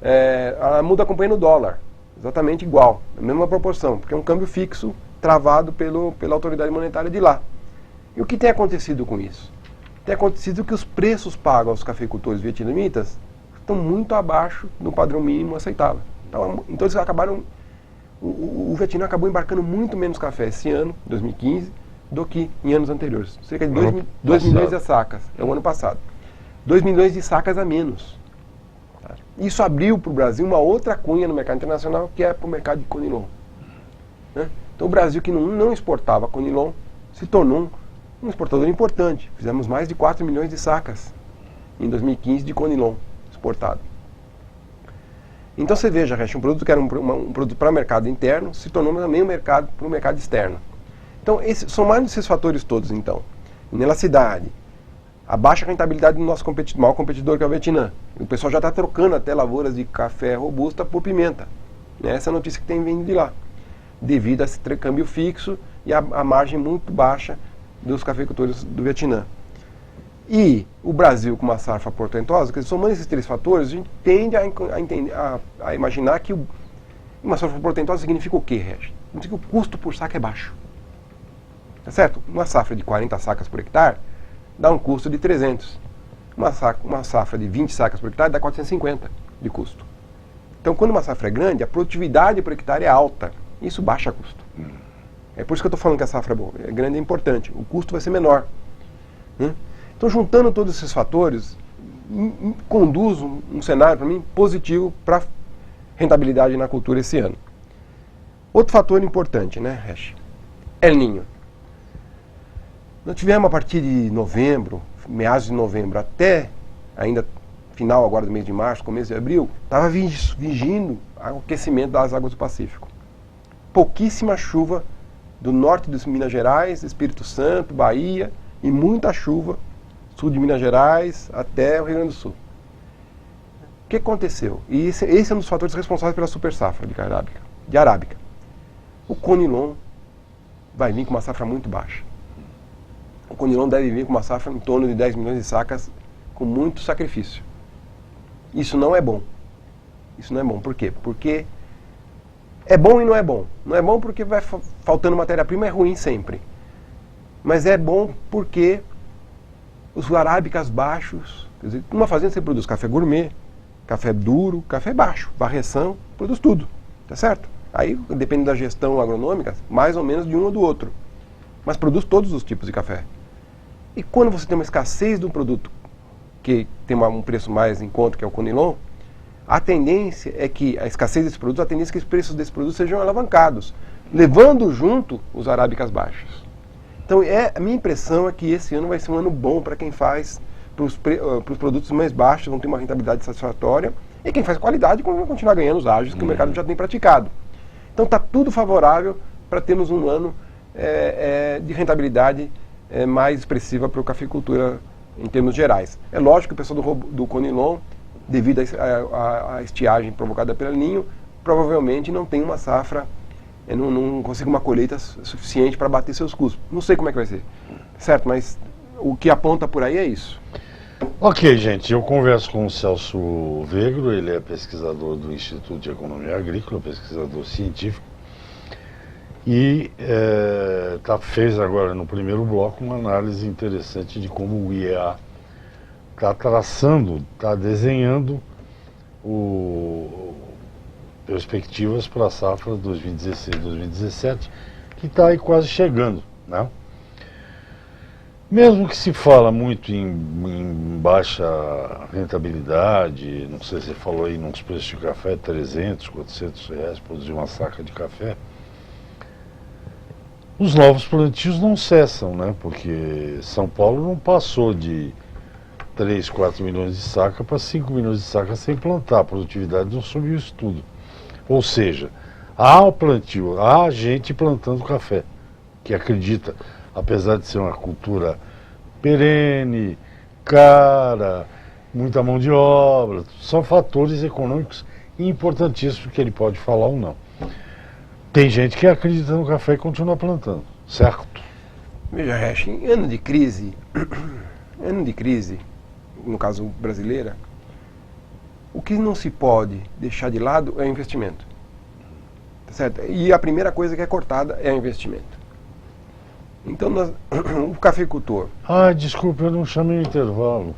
ela muda acompanhando o dólar, exatamente igual, na mesma proporção, porque é um câmbio fixo travado pela autoridade monetária de lá. E o que tem acontecido com isso? Tem acontecido que os preços pagos aos cafeicultores vietnamitas estão muito abaixo do padrão mínimo aceitável. Então eles acabaram, o Vietnã acabou embarcando muito menos café esse ano, 2015, do que em anos anteriores. Cerca de 2 milhões de sacas, é o ano passado. 2 milhões de sacas a menos. Isso abriu para o Brasil uma outra cunha no mercado internacional, que é para o mercado de Conilon. Né? Então o Brasil, que não exportava Conilon, se tornou um exportador importante. Fizemos mais de 4 milhões de sacas em 2015 de Conilon exportado. Então você veja, um produto que era um produto para o mercado interno, se tornou também um mercado para o mercado externo. Então, somando esses fatores todos, então, inelasticidade, a baixa rentabilidade do nosso maior competidor, que é o Vietnã. O pessoal já está trocando até lavouras de café robusta por pimenta. Essa é a notícia que tem vindo de lá, devido a esse câmbio fixo e a margem muito baixa dos cafeicultores do Vietnã. E o Brasil com uma safra portentosa, somando esses três fatores, a gente tende a imaginar que uma safra portentosa significa o quê, Regis? Significa que o custo por saca é baixo. Tá certo? Uma safra de 40 sacas por hectare dá um custo de 300. Uma safra de 20 sacas por hectare dá 450 de custo. Então, quando uma safra é grande, a produtividade por hectare é alta. Isso baixa custo. É por isso que eu estou falando que a safra é grande e importante. O custo vai ser menor. Então, juntando todos esses fatores, conduz um cenário, para mim, positivo para rentabilidade na cultura esse ano. Outro fator importante, né, Resch? El Niño. Nós tivemos a partir de novembro, meados de novembro, até ainda final agora do mês de março, começo de abril, estava vigindo o aquecimento das águas do Pacífico. Pouquíssima chuva do norte de Minas Gerais, Espírito Santo, Bahia, e muita chuva sul de Minas Gerais até o Rio Grande do Sul. O que aconteceu? E esse é um dos fatores responsáveis pela super safra de arábica. O Conilon vai vir com uma safra muito baixa. O Conilon deve vir com uma safra em torno de 10 milhões de sacas com muito sacrifício. Isso não é bom. Isso não é bom. Por quê? Porque é bom e não é bom. Não é bom porque vai faltando matéria-prima, é ruim sempre. Mas é bom porque os arábicas baixos, quer dizer, numa fazenda você produz café gourmet, café duro, café baixo, varreção, produz tudo, tá certo? Aí, depende da gestão agronômica, mais ou menos de um ou do outro. Mas produz todos os tipos de café. E quando você tem uma escassez de um produto que tem um preço mais em conta, que é o Conilon, a tendência é que a escassez desse produto, a tendência é que os preços desse produto sejam alavancados, levando junto os arábicas baixos. Então, a minha impressão é que esse ano vai ser um ano bom para quem faz, para os produtos mais baixos, vão ter uma rentabilidade satisfatória, e quem faz qualidade vai continuar ganhando os ágios que o mercado já tem praticado. Então, está tudo favorável para termos um ano de rentabilidade mais expressiva para a cafeicultura em termos gerais. É lógico que o pessoal do Conilon, devido à estiagem provocada pelo El Niño, provavelmente não tem uma safra, não consiga uma colheita suficiente para bater seus custos. Não sei como é que vai ser, certo? Mas o que aponta por aí é isso. Ok, gente, eu converso com o Celso Vegro, ele é pesquisador do Instituto de Economia Agrícola, pesquisador científico, e fez agora no primeiro bloco uma análise interessante de como o IEA está traçando, está desenhando perspectivas para a safra 2016-2017, que está aí quase chegando, né? Mesmo que se fala muito em baixa rentabilidade, não sei se você falou aí nos preços de café, 300, 400 reais produzir uma saca de café, os novos plantios não cessam, né? Porque São Paulo não passou de 3, 4 milhões de saca para 5 milhões de sacas sem plantar, a produtividade não subiu isso tudo. Ou seja, há o plantio, há gente plantando café, que acredita, apesar de ser uma cultura perene, cara, muita mão de obra, são fatores econômicos importantíssimos que ele pode falar ou não. Tem gente que acredita no café e continua plantando, certo? Veja, Resch, em ano de crise, no caso brasileira, o que não se pode deixar de lado é o investimento. Tá certo? E a primeira coisa que é cortada é o investimento. Então, o cafeicultor... Ah, desculpa, eu não chamei o intervalo.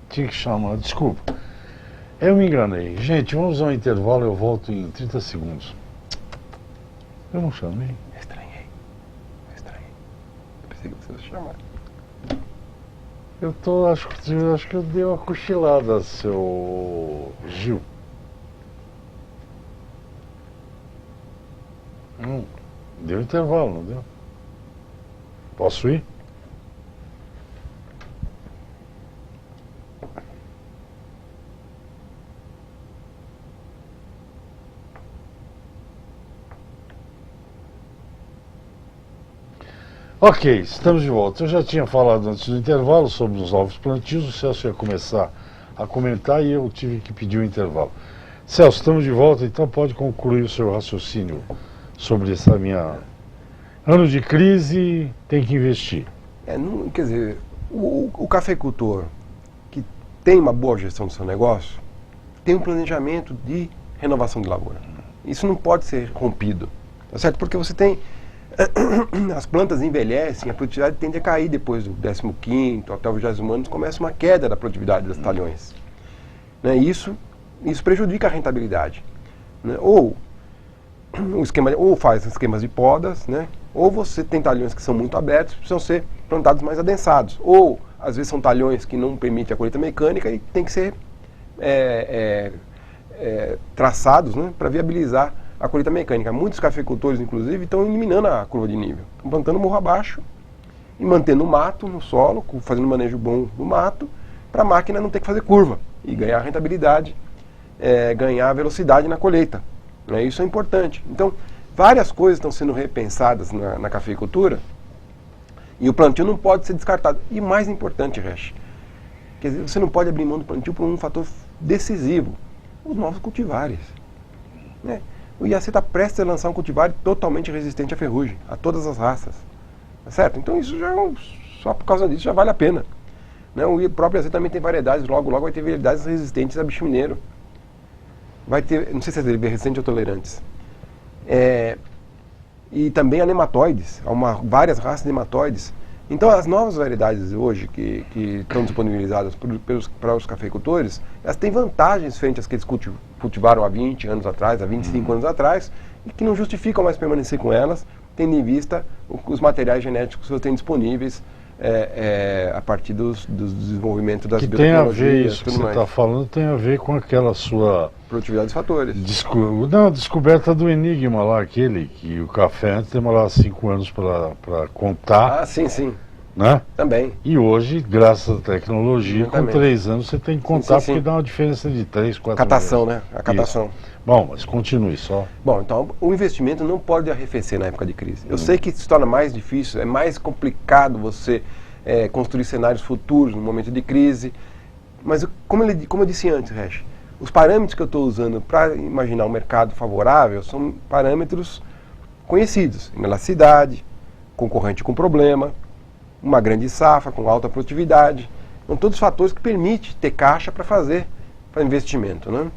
Tinha que chamar, desculpa. Eu me enganei. Gente, vamos ao intervalo, eu volto em 30 segundos. Eu não chamei. Estranhei. Eu pensei que você fosse chamar. Acho que eu dei uma cochilada, seu Gil. Deu intervalo, não deu? Posso ir? Ok, estamos de volta. Eu já tinha falado antes do intervalo sobre os novos plantios, o Celso ia começar a comentar e eu tive que pedir o intervalo. Celso, estamos de volta, então pode concluir o seu raciocínio sobre essa minha... Ano de crise, tem que investir. Quer dizer, o cafeicultor que tem uma boa gestão do seu negócio tem um planejamento de renovação de lavoura. Isso não pode ser rompido, tá certo? Porque você tem... As plantas envelhecem, a produtividade tende a cair depois do 15º até o 20º ano, começa uma queda da produtividade das talhões. Né? Isso prejudica a rentabilidade. Né? Ou faz esquemas de podas, né? Ou você tem talhões que são muito abertos, precisam ser plantados mais adensados. Ou, às vezes, são talhões que não permitem a colheita mecânica e tem que ser traçados, né, para viabilizar a colheita mecânica. Muitos cafeicultores, inclusive, estão eliminando a curva de nível. Estão plantando morro abaixo e mantendo o mato no solo, fazendo um manejo bom do mato, para a máquina não ter que fazer curva e ganhar rentabilidade, ganhar velocidade na colheita. Né? Isso é importante. Então, várias coisas estão sendo repensadas na cafeicultura e o plantio não pode ser descartado. E mais importante, Resch, quer dizer, você não pode abrir mão do plantio por um fator decisivo, os novos cultivares. Né? O IAC está prestes a lançar um cultivar totalmente resistente à ferrugem, a todas as raças. Tá certo? Então isso já, só por causa disso já vale a pena. Né? O próprio IAC também tem variedades, logo vai ter variedades resistentes a bicho mineiro. Vai ter, não sei se é resistente ou tolerantes. E também a nematóides, há várias raças de nematóides. Então as novas variedades hoje que estão disponibilizadas para os cafeicultores, elas têm vantagens frente às que eles cultivaram há 20 anos atrás, há 25 anos atrás, e que não justificam mais permanecer com elas, tendo em vista os materiais genéticos que você tem disponíveis a partir do desenvolvimento das biotecnologias. Que tem a ver, isso que você está falando, tem a ver com aquela sua... Produtividade dos fatores. Descoberta do enigma lá, aquele que o café antes demorava 5 anos para contar. Ah, sim. Né? Também. E hoje, graças à tecnologia, com 3 anos você tem que contar, sim. Porque dá uma diferença de 3, 4 catação, meses. Né? A catação. Isso. Bom, mas continue só. Bom, então o investimento não pode arrefecer na época de crise. Eu sei que se torna mais difícil, é mais complicado você construir cenários futuros no momento de crise, mas como eu disse antes, Resch, os parâmetros que eu estou usando para imaginar um mercado favorável são parâmetros conhecidos: elasticidade, concorrente com problema, uma grande safra com alta produtividade. São todos fatores que permitem ter caixa para investimento. Né?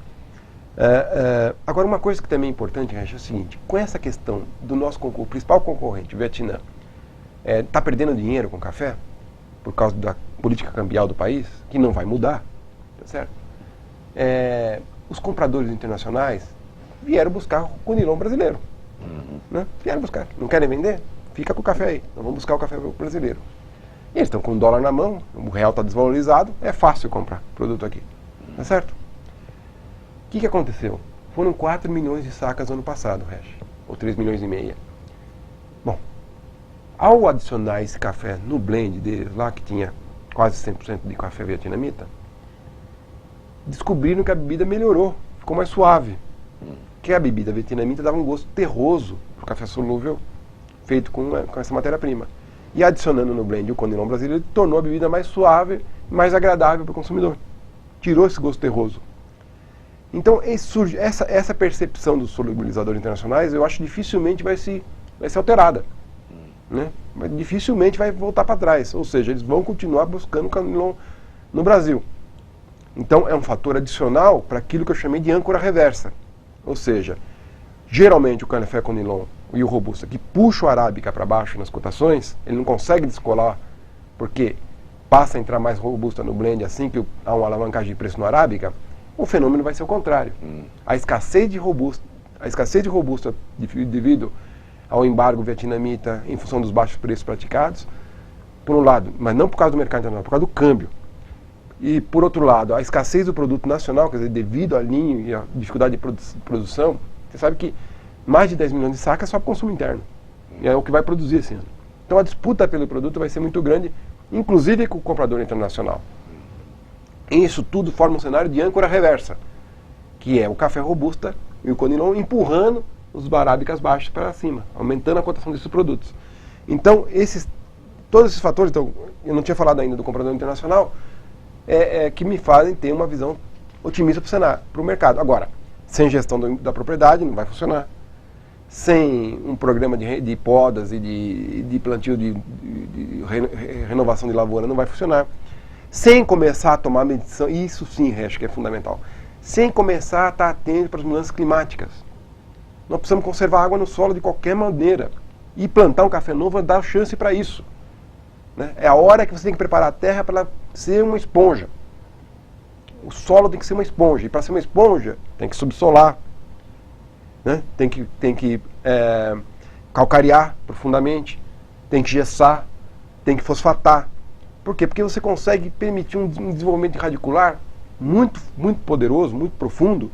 Agora, uma coisa que também é importante, Resch, é o seguinte: com essa questão do nosso principal concorrente, o Vietnã, está perdendo dinheiro com café por causa da política cambial do país, que não vai mudar, tá certo? Os compradores internacionais vieram buscar o conilon brasileiro. Né? Vieram buscar. Não querem vender? Fica com o café aí. Nós vamos buscar o café brasileiro. E eles estão com o dólar na mão, o real está desvalorizado, é fácil comprar produto aqui. Tá certo? O que aconteceu? Foram 4 milhões de sacas no ano passado, Resch, ou 3 milhões e meia. Bom, ao adicionar esse café no blend deles lá, que tinha quase 100% de café vietnamita, descobriram que a bebida melhorou, ficou mais suave. que a bebida vietnamita dava um gosto terroso para o café solúvel feito com essa matéria-prima. E adicionando no blend o Conilon brasileiro, ele tornou a bebida mais suave, mais agradável para o consumidor. Tirou esse gosto terroso. Então, essa percepção dos solubilizadores internacionais, eu acho que dificilmente vai ser alterada. Né? Mas dificilmente vai voltar para trás. Ou seja, eles vão continuar buscando o Conilon no Brasil. Então, é um fator adicional para aquilo que eu chamei de âncora reversa. Ou seja, geralmente o café Conilon e o Robusta, que puxa o Arábica para baixo nas cotações, ele não consegue descolar, porque passa a entrar mais Robusta no blend assim que há uma alavancagem de preço no Arábica, o fenômeno vai ser o contrário. A escassez de Robusta devido ao embargo vietnamita em função dos baixos preços praticados, por um lado, mas não por causa do mercado internacional, por causa do câmbio. E, por outro lado, a escassez do produto nacional, quer dizer, devido à linha e à dificuldade de produção, você sabe que mais de 10 milhões de sacas é só para consumo interno. E é o que vai produzir esse ano. Então a disputa pelo produto vai ser muito grande, inclusive com o comprador internacional. E isso tudo forma um cenário de âncora reversa, que é o café Robusta e o Conilon empurrando os arábicas baixos para cima, aumentando a cotação desses produtos. Então, todos esses fatores, então, eu não tinha falado ainda do comprador internacional, que me fazem ter uma visão otimista para o mercado. Agora, sem gestão da propriedade não vai funcionar. Sem um programa de podas e de plantio de renovação de lavoura não vai funcionar. Sem começar a tomar medição, isso sim, acho que é fundamental, sem começar a estar atento para as mudanças climáticas. Nós precisamos conservar água no solo de qualquer maneira. E plantar um café novo dá chance para isso. Né? É a hora que você tem que preparar a terra para ela ser uma esponja. O solo tem que ser uma esponja. E para ser uma esponja, tem que subsolar. Né? Tem que calcarear profundamente. Tem que gessar. Tem que fosfatar. Por quê? Porque você consegue permitir um desenvolvimento radicular muito, muito poderoso, muito profundo,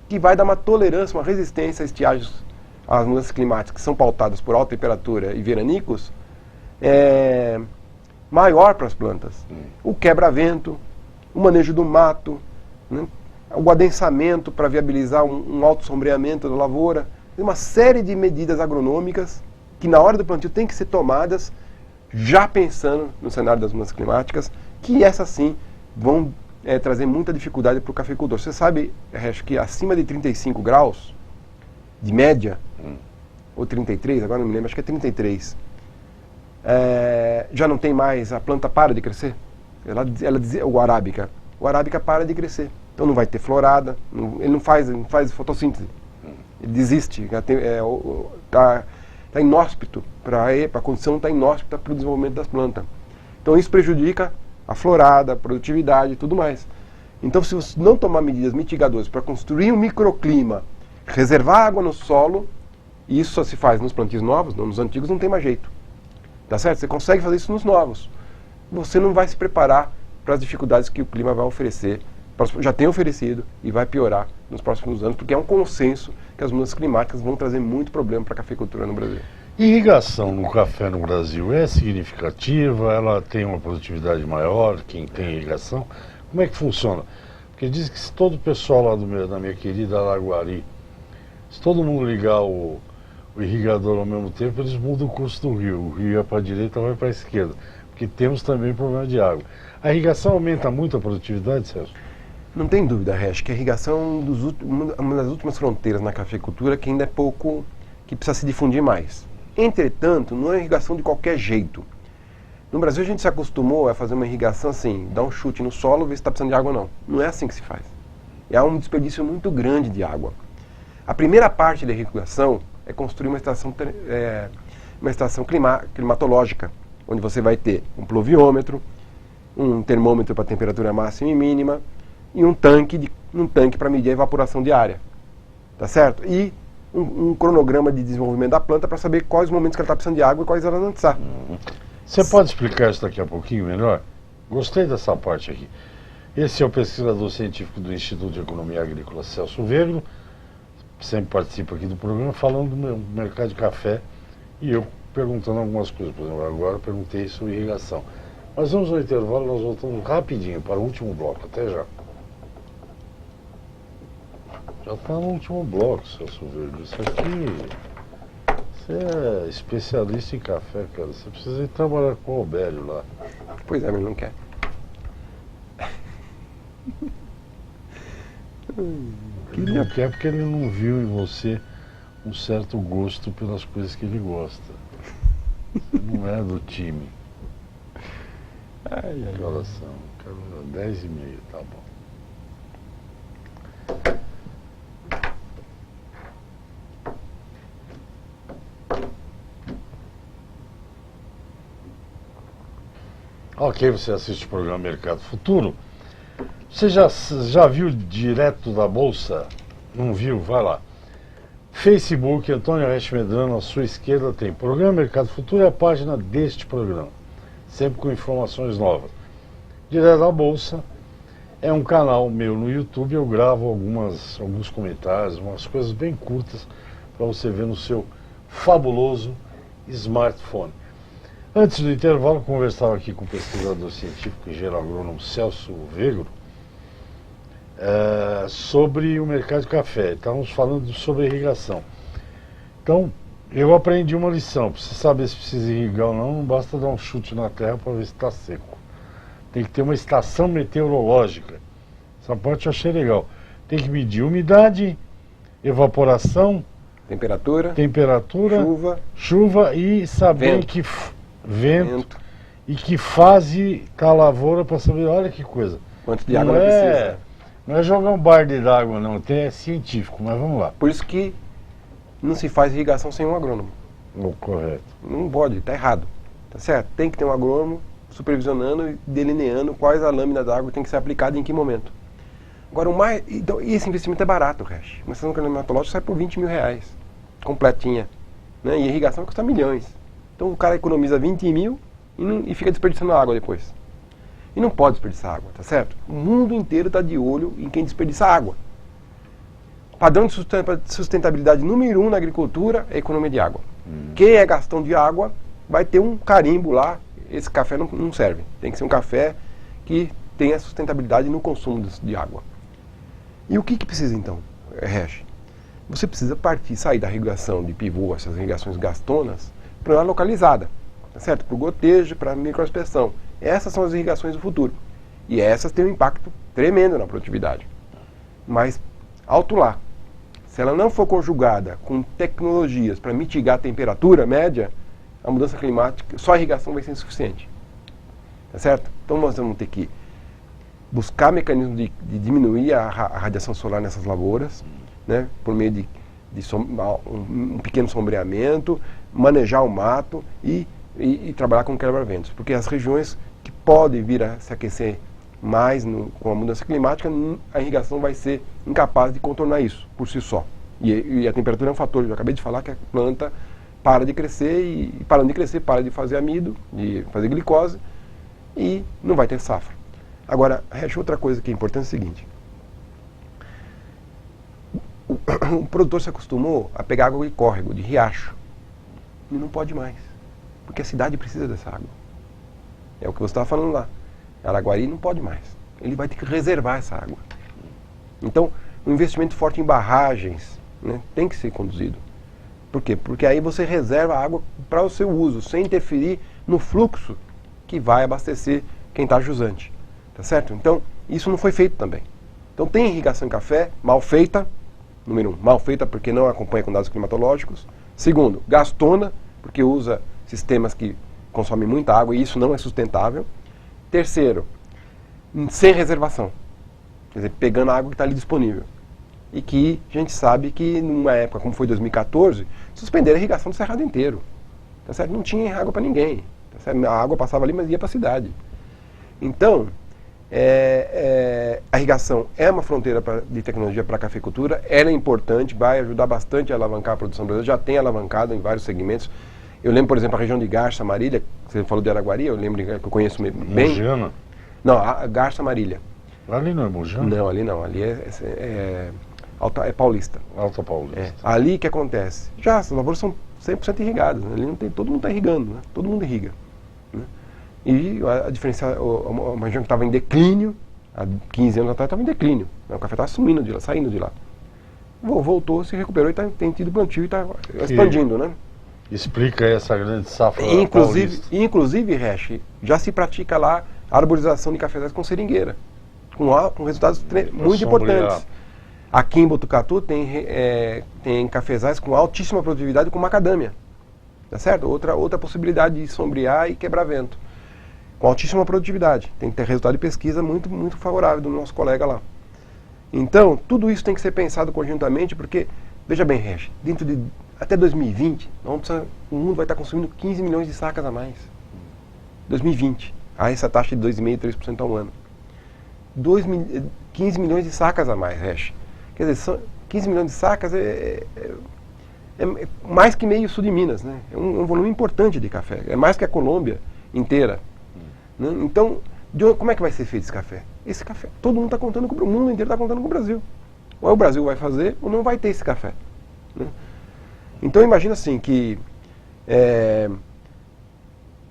que vai dar uma tolerância, uma resistência a estiagens, às mudanças climáticas que são pautadas por alta temperatura e veranicos, maior para as plantas. O quebra-vento, o manejo do mato, né? O adensamento para viabilizar um alto sombreamento da lavoura. Tem uma série de medidas agronômicas que na hora do plantio tem que ser tomadas já pensando no cenário das mudanças climáticas, que essas sim vão trazer muita dificuldade para o cafeicultor. Você sabe, acho que acima de 35 graus, de média, ou 33, agora não me lembro, acho que é 33, já não tem mais, a planta para de crescer. Ela dizia, o Arábica para de crescer. Então não vai ter florada, ele não faz fotossíntese. Ele desiste, está inóspito, a condição está inóspita para o desenvolvimento das plantas. Então isso prejudica a florada, a produtividade e tudo mais. Então se você não tomar medidas mitigadoras para construir um microclima, reservar água no solo, e isso só se faz nos plantios novos, nos antigos não tem mais jeito. Tá certo? Você consegue fazer isso nos novos. Você não vai se preparar para as dificuldades que o clima vai oferecer, já tem oferecido e vai piorar nos próximos anos, porque é um consenso que as mudanças climáticas vão trazer muito problema para a cafeicultura no Brasil. Irrigação no café no Brasil é significativa? Ela tem uma produtividade maior, quem tem irrigação? Como é que funciona? Porque diz que se todo o pessoal lá da minha querida Araguari, se todo mundo ligar o irrigador ao mesmo tempo, eles mudam o curso do rio. O rio ia para a direita, vai para a esquerda. Porque temos também problema de água. A irrigação aumenta muito a produtividade, Sérgio? Não tem dúvida, Resch, que a irrigação é uma das últimas fronteiras na cafeicultura que ainda é pouco, que precisa se difundir mais. Entretanto, não é irrigação de qualquer jeito. No Brasil a gente se acostumou a fazer uma irrigação assim, dar um chute no solo, ver se está precisando de água ou não. Não é assim que se faz. É um desperdício muito grande de água. A primeira parte da irrigação é construir uma estação climatológica, onde você vai ter um pluviômetro, um termômetro para temperatura máxima e mínima, e um tanque para medir a evaporação diária. Tá certo? E um cronograma de desenvolvimento da planta para saber quais os momentos que ela está precisando de água e quais ela não precisa. Você pode explicar isso daqui a pouquinho melhor? Gostei dessa parte aqui. Esse é o pesquisador científico do Instituto de Economia Agrícola, Celso Vegro, sempre participa aqui do programa, falando do mercado de café, e eu perguntando algumas coisas. Por exemplo, agora eu perguntei sobre irrigação. Mas vamos ao intervalo, nós voltamos rapidinho para o último bloco. Até já. Já está no último bloco, Celso Verde. Isso aqui, você é especialista em café, cara. Você precisa ir trabalhar com o Albério lá. Pois é, mas não quer. Ele não quer porque ele não viu em você um certo gosto pelas coisas que ele gosta. Você não é do time. Que horas são? 10h30, tá bom. Ok, você assiste o programa Mercado Futuro. Você já viu direto da Bolsa? Não viu? Vai lá. Facebook, Antônio Resch Medrano, à sua esquerda tem Programa Mercado Futuro, é a página deste programa. Sempre com informações novas. Direto da Bolsa é um canal meu no YouTube, eu gravo alguns comentários, umas coisas bem curtas para você ver no seu fabuloso smartphone. Antes do intervalo, conversava aqui com o pesquisador científico e engenheiro agrônomo Celso Vegro sobre o mercado de café. Estávamos falando sobre irrigação. Então, eu aprendi uma lição. Para você saber se precisa irrigar ou não, não basta dar um chute na terra para ver se está seco. Tem que ter uma estação meteorológica. Essa parte eu achei legal. Tem que medir umidade, evaporação, temperatura, chuva e saber vento. que vento e que fase está a lavoura para saber. Olha que coisa. Quanto de água precisa. Não é jogar um balde d'água, não. É científico, mas vamos lá. Por isso que não se faz irrigação sem um agrônomo. Correto. Não pode, está errado. Tá certo? Tem que ter um agrônomo supervisionando e delineando quais a lâmina d'água tem que ser aplicada e em que momento. Agora, então, esse investimento é barato, Resch. Uma estação climatológica sai por R$20 mil, completinha. Né? E a irrigação custa milhões. Então o cara economiza 20 mil e fica desperdiçando água depois. E não pode desperdiçar água, tá certo? O mundo inteiro está de olho em quem desperdiça água. Padrão de sustentabilidade número 1 na agricultura é a economia de água. Quem é gastão de água vai ter um carimbo lá, esse café não serve. Tem que ser um café que tenha sustentabilidade no consumo de água. E o que precisa então, Resch? Você precisa sair da irrigação de pivô, essas irrigações gastonas, para uma localizada, tá certo? Para o gotejo, para a microaspersão. Essas são as irrigações do futuro. E essas têm um impacto tremendo na produtividade. Mas, alto lá, se ela não for conjugada com tecnologias para mitigar a temperatura média, a mudança climática, só a irrigação vai ser insuficiente. Tá certo? Então nós vamos ter que buscar mecanismos de diminuir a radiação solar nessas lavouras, né? Por meio de um pequeno sombreamento, manejar o mato e trabalhar com quebra-ventos. Porque as regiões que podem vir a se aquecer mais com a mudança climática, a irrigação vai ser incapaz de contornar isso por si só. E a temperatura é um fator. Eu acabei de falar que a planta para de crescer e parando de crescer, para de fazer amido, de fazer glicose e não vai ter safra. Agora, outra coisa que é importante é o seguinte. O produtor se acostumou a pegar água de córrego, de riacho. E não pode mais. Porque a cidade precisa dessa água. É o que você estava falando lá. Araguari não pode mais. Ele vai ter que reservar essa água. Então, um investimento forte em barragens, né, tem que ser conduzido. Por quê? Porque aí você reserva a água para o seu uso, sem interferir no fluxo que vai abastecer quem está jusante. Tá certo? Então, isso não foi feito também. Então, tem irrigação em café mal feita. Número 1, mal feita porque não acompanha com dados climatológicos. Segundo, gastona, porque usa sistemas que consomem muita água e isso não é sustentável. Terceiro, sem reservação. Quer dizer, pegando a água que está ali disponível. E que a gente sabe que numa época como foi 2014, suspenderam a irrigação do Cerrado inteiro. Tá certo? Não tinha água para ninguém. Tá certo? A água passava ali, mas ia para a cidade. Então, a irrigação é uma fronteira de tecnologia para a cafeicultura, ela é importante, vai ajudar bastante a alavancar a produção brasileira, já tem alavancado em vários segmentos. Eu lembro, por exemplo, a região de Garça Marília, você falou de Araguari, eu lembro que eu conheço bem. Mogiana? Não, a Garça Marília. Ali não é Mogiana? Não, ali não, ali é Paulista. Alta Paulista. Ali que acontece? Já, as lavouras são 100% irrigadas, né? Ali não tem, todo mundo está irrigando, né? Todo mundo irriga. Né? E a diferença, uma região que estava em declínio, há 15 anos atrás estava em declínio. Né? O café estava saindo de lá. voltou, se recuperou e tem tido plantio e está expandindo, né? Explica aí essa grande safra Inclusive, Resch, já se pratica lá a arborização de cafezais com seringueira, com resultados muito importantes. Aqui em Botucatu tem cafezais com altíssima produtividade com macadâmia, tá certo? Outra possibilidade de sombrear e quebrar vento, com altíssima produtividade. Tem que ter resultado de pesquisa muito, muito favorável do nosso colega lá. Então, tudo isso tem que ser pensado conjuntamente, porque, veja bem, Resch, até 2020, o mundo vai estar consumindo 15 milhões de sacas a mais. 2020, a essa taxa de 2,5%, 3% ao ano. 15 milhões de sacas a mais, Resch. Quer dizer, 15 milhões de sacas é mais que meio sul de Minas, né? É um volume importante de café, é mais que a Colômbia inteira. Né? Então, como é que vai ser feito esse café? Esse café, todo mundo está contando com o mundo inteiro está contando com o Brasil. Ou o Brasil vai fazer, ou não vai ter esse café. Né? Então, imagina assim, que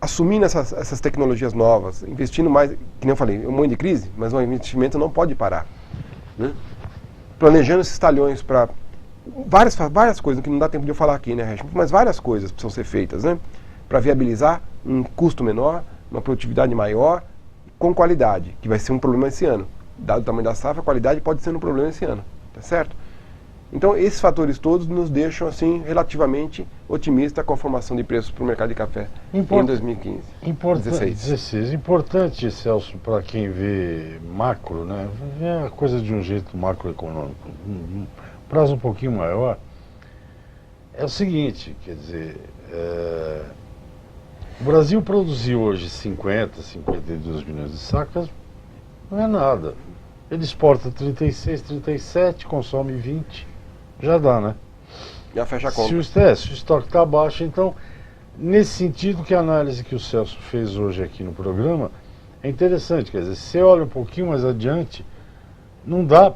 assumindo essas tecnologias novas, investindo mais, que nem eu falei, é um momento de crise, mas o investimento não pode parar. Né? Planejando esses talhões para várias coisas, que não dá tempo de eu falar aqui, né, Resch? Mas várias coisas precisam ser feitas, né? Para viabilizar um custo menor, uma produtividade maior, com qualidade, que vai ser um problema esse ano. Dado o tamanho da safra, a qualidade pode ser um problema esse ano, tá certo? Então, esses fatores todos nos deixam, assim, relativamente otimistas com a formação de preços para o mercado de café em 2015. 16. Importante, Celso, para quem vê macro, né? Vê a coisa de um jeito macroeconômico, um prazo um pouquinho maior, é o seguinte, quer dizer, o Brasil produziu hoje 52 milhões de sacas, não é nada. Ele exporta 36, 37, consome 20. Já dá, né? Já fecha a conta. Se o estoque está baixo, então, nesse sentido que a análise que o Celso fez hoje aqui no programa é interessante. Quer dizer, se você olha um pouquinho mais adiante, não dá. O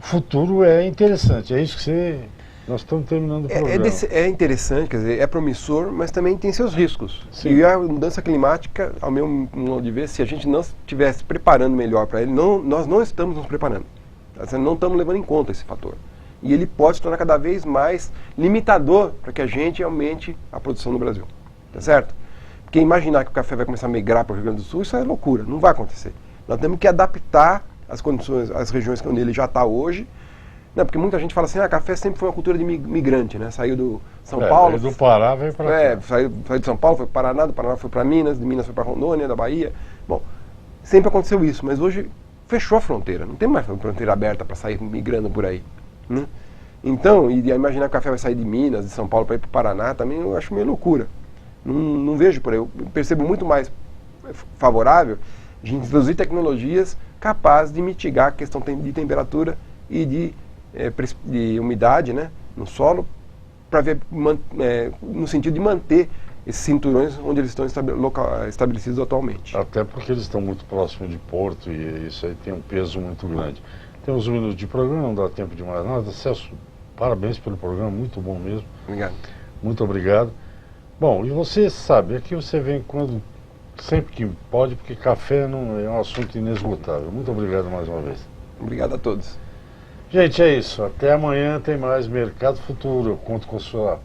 futuro é interessante. É isso que nós estamos terminando o programa. É interessante, quer dizer, é promissor, mas também tem seus riscos. Sim. E a mudança climática, ao meu modo de ver, se a gente não estivesse preparando melhor para ele, nós não estamos nos preparando. Não estamos levando em conta esse fator. E ele pode se tornar cada vez mais limitador para que a gente aumente a produção no Brasil. Tá certo? Porque imaginar que o café vai começar a migrar para o Rio Grande do Sul, isso é loucura, não vai acontecer. Nós temos que adaptar as condições, as regiões onde ele já está hoje. Né? Porque muita gente fala assim, café sempre foi uma cultura de migrante, né? Saiu do São Paulo. Saiu do Pará, veio para cá. Saiu de São Paulo, foi para Paraná, do Paraná foi para Minas, de Minas foi para Rondônia, da Bahia. Bom, sempre aconteceu isso, mas hoje fechou a fronteira, não tem mais fronteira aberta para sair migrando por aí. Né? Então, e imaginar que o café vai sair de Minas, de São Paulo para ir para o Paraná, também eu acho meio loucura. Não vejo por aí. Eu percebo muito mais favorável de introduzir tecnologias capazes de mitigar a questão de temperatura e de umidade, né, no solo, para ver no sentido de manter esses cinturões onde eles estão estabelecidos atualmente. Até porque eles estão muito próximos de Porto e isso aí tem um peso muito grande. Temos um minuto de programa, não dá tempo de mais nada. Celso, parabéns pelo programa, muito bom mesmo. Obrigado. Muito obrigado. Bom, e você sabe, aqui você vem sempre que pode, porque café não é um assunto inesgotável. Muito obrigado mais uma vez. Obrigado a todos. Gente, é isso. Até amanhã tem mais Mercado Futuro. Eu conto com a sua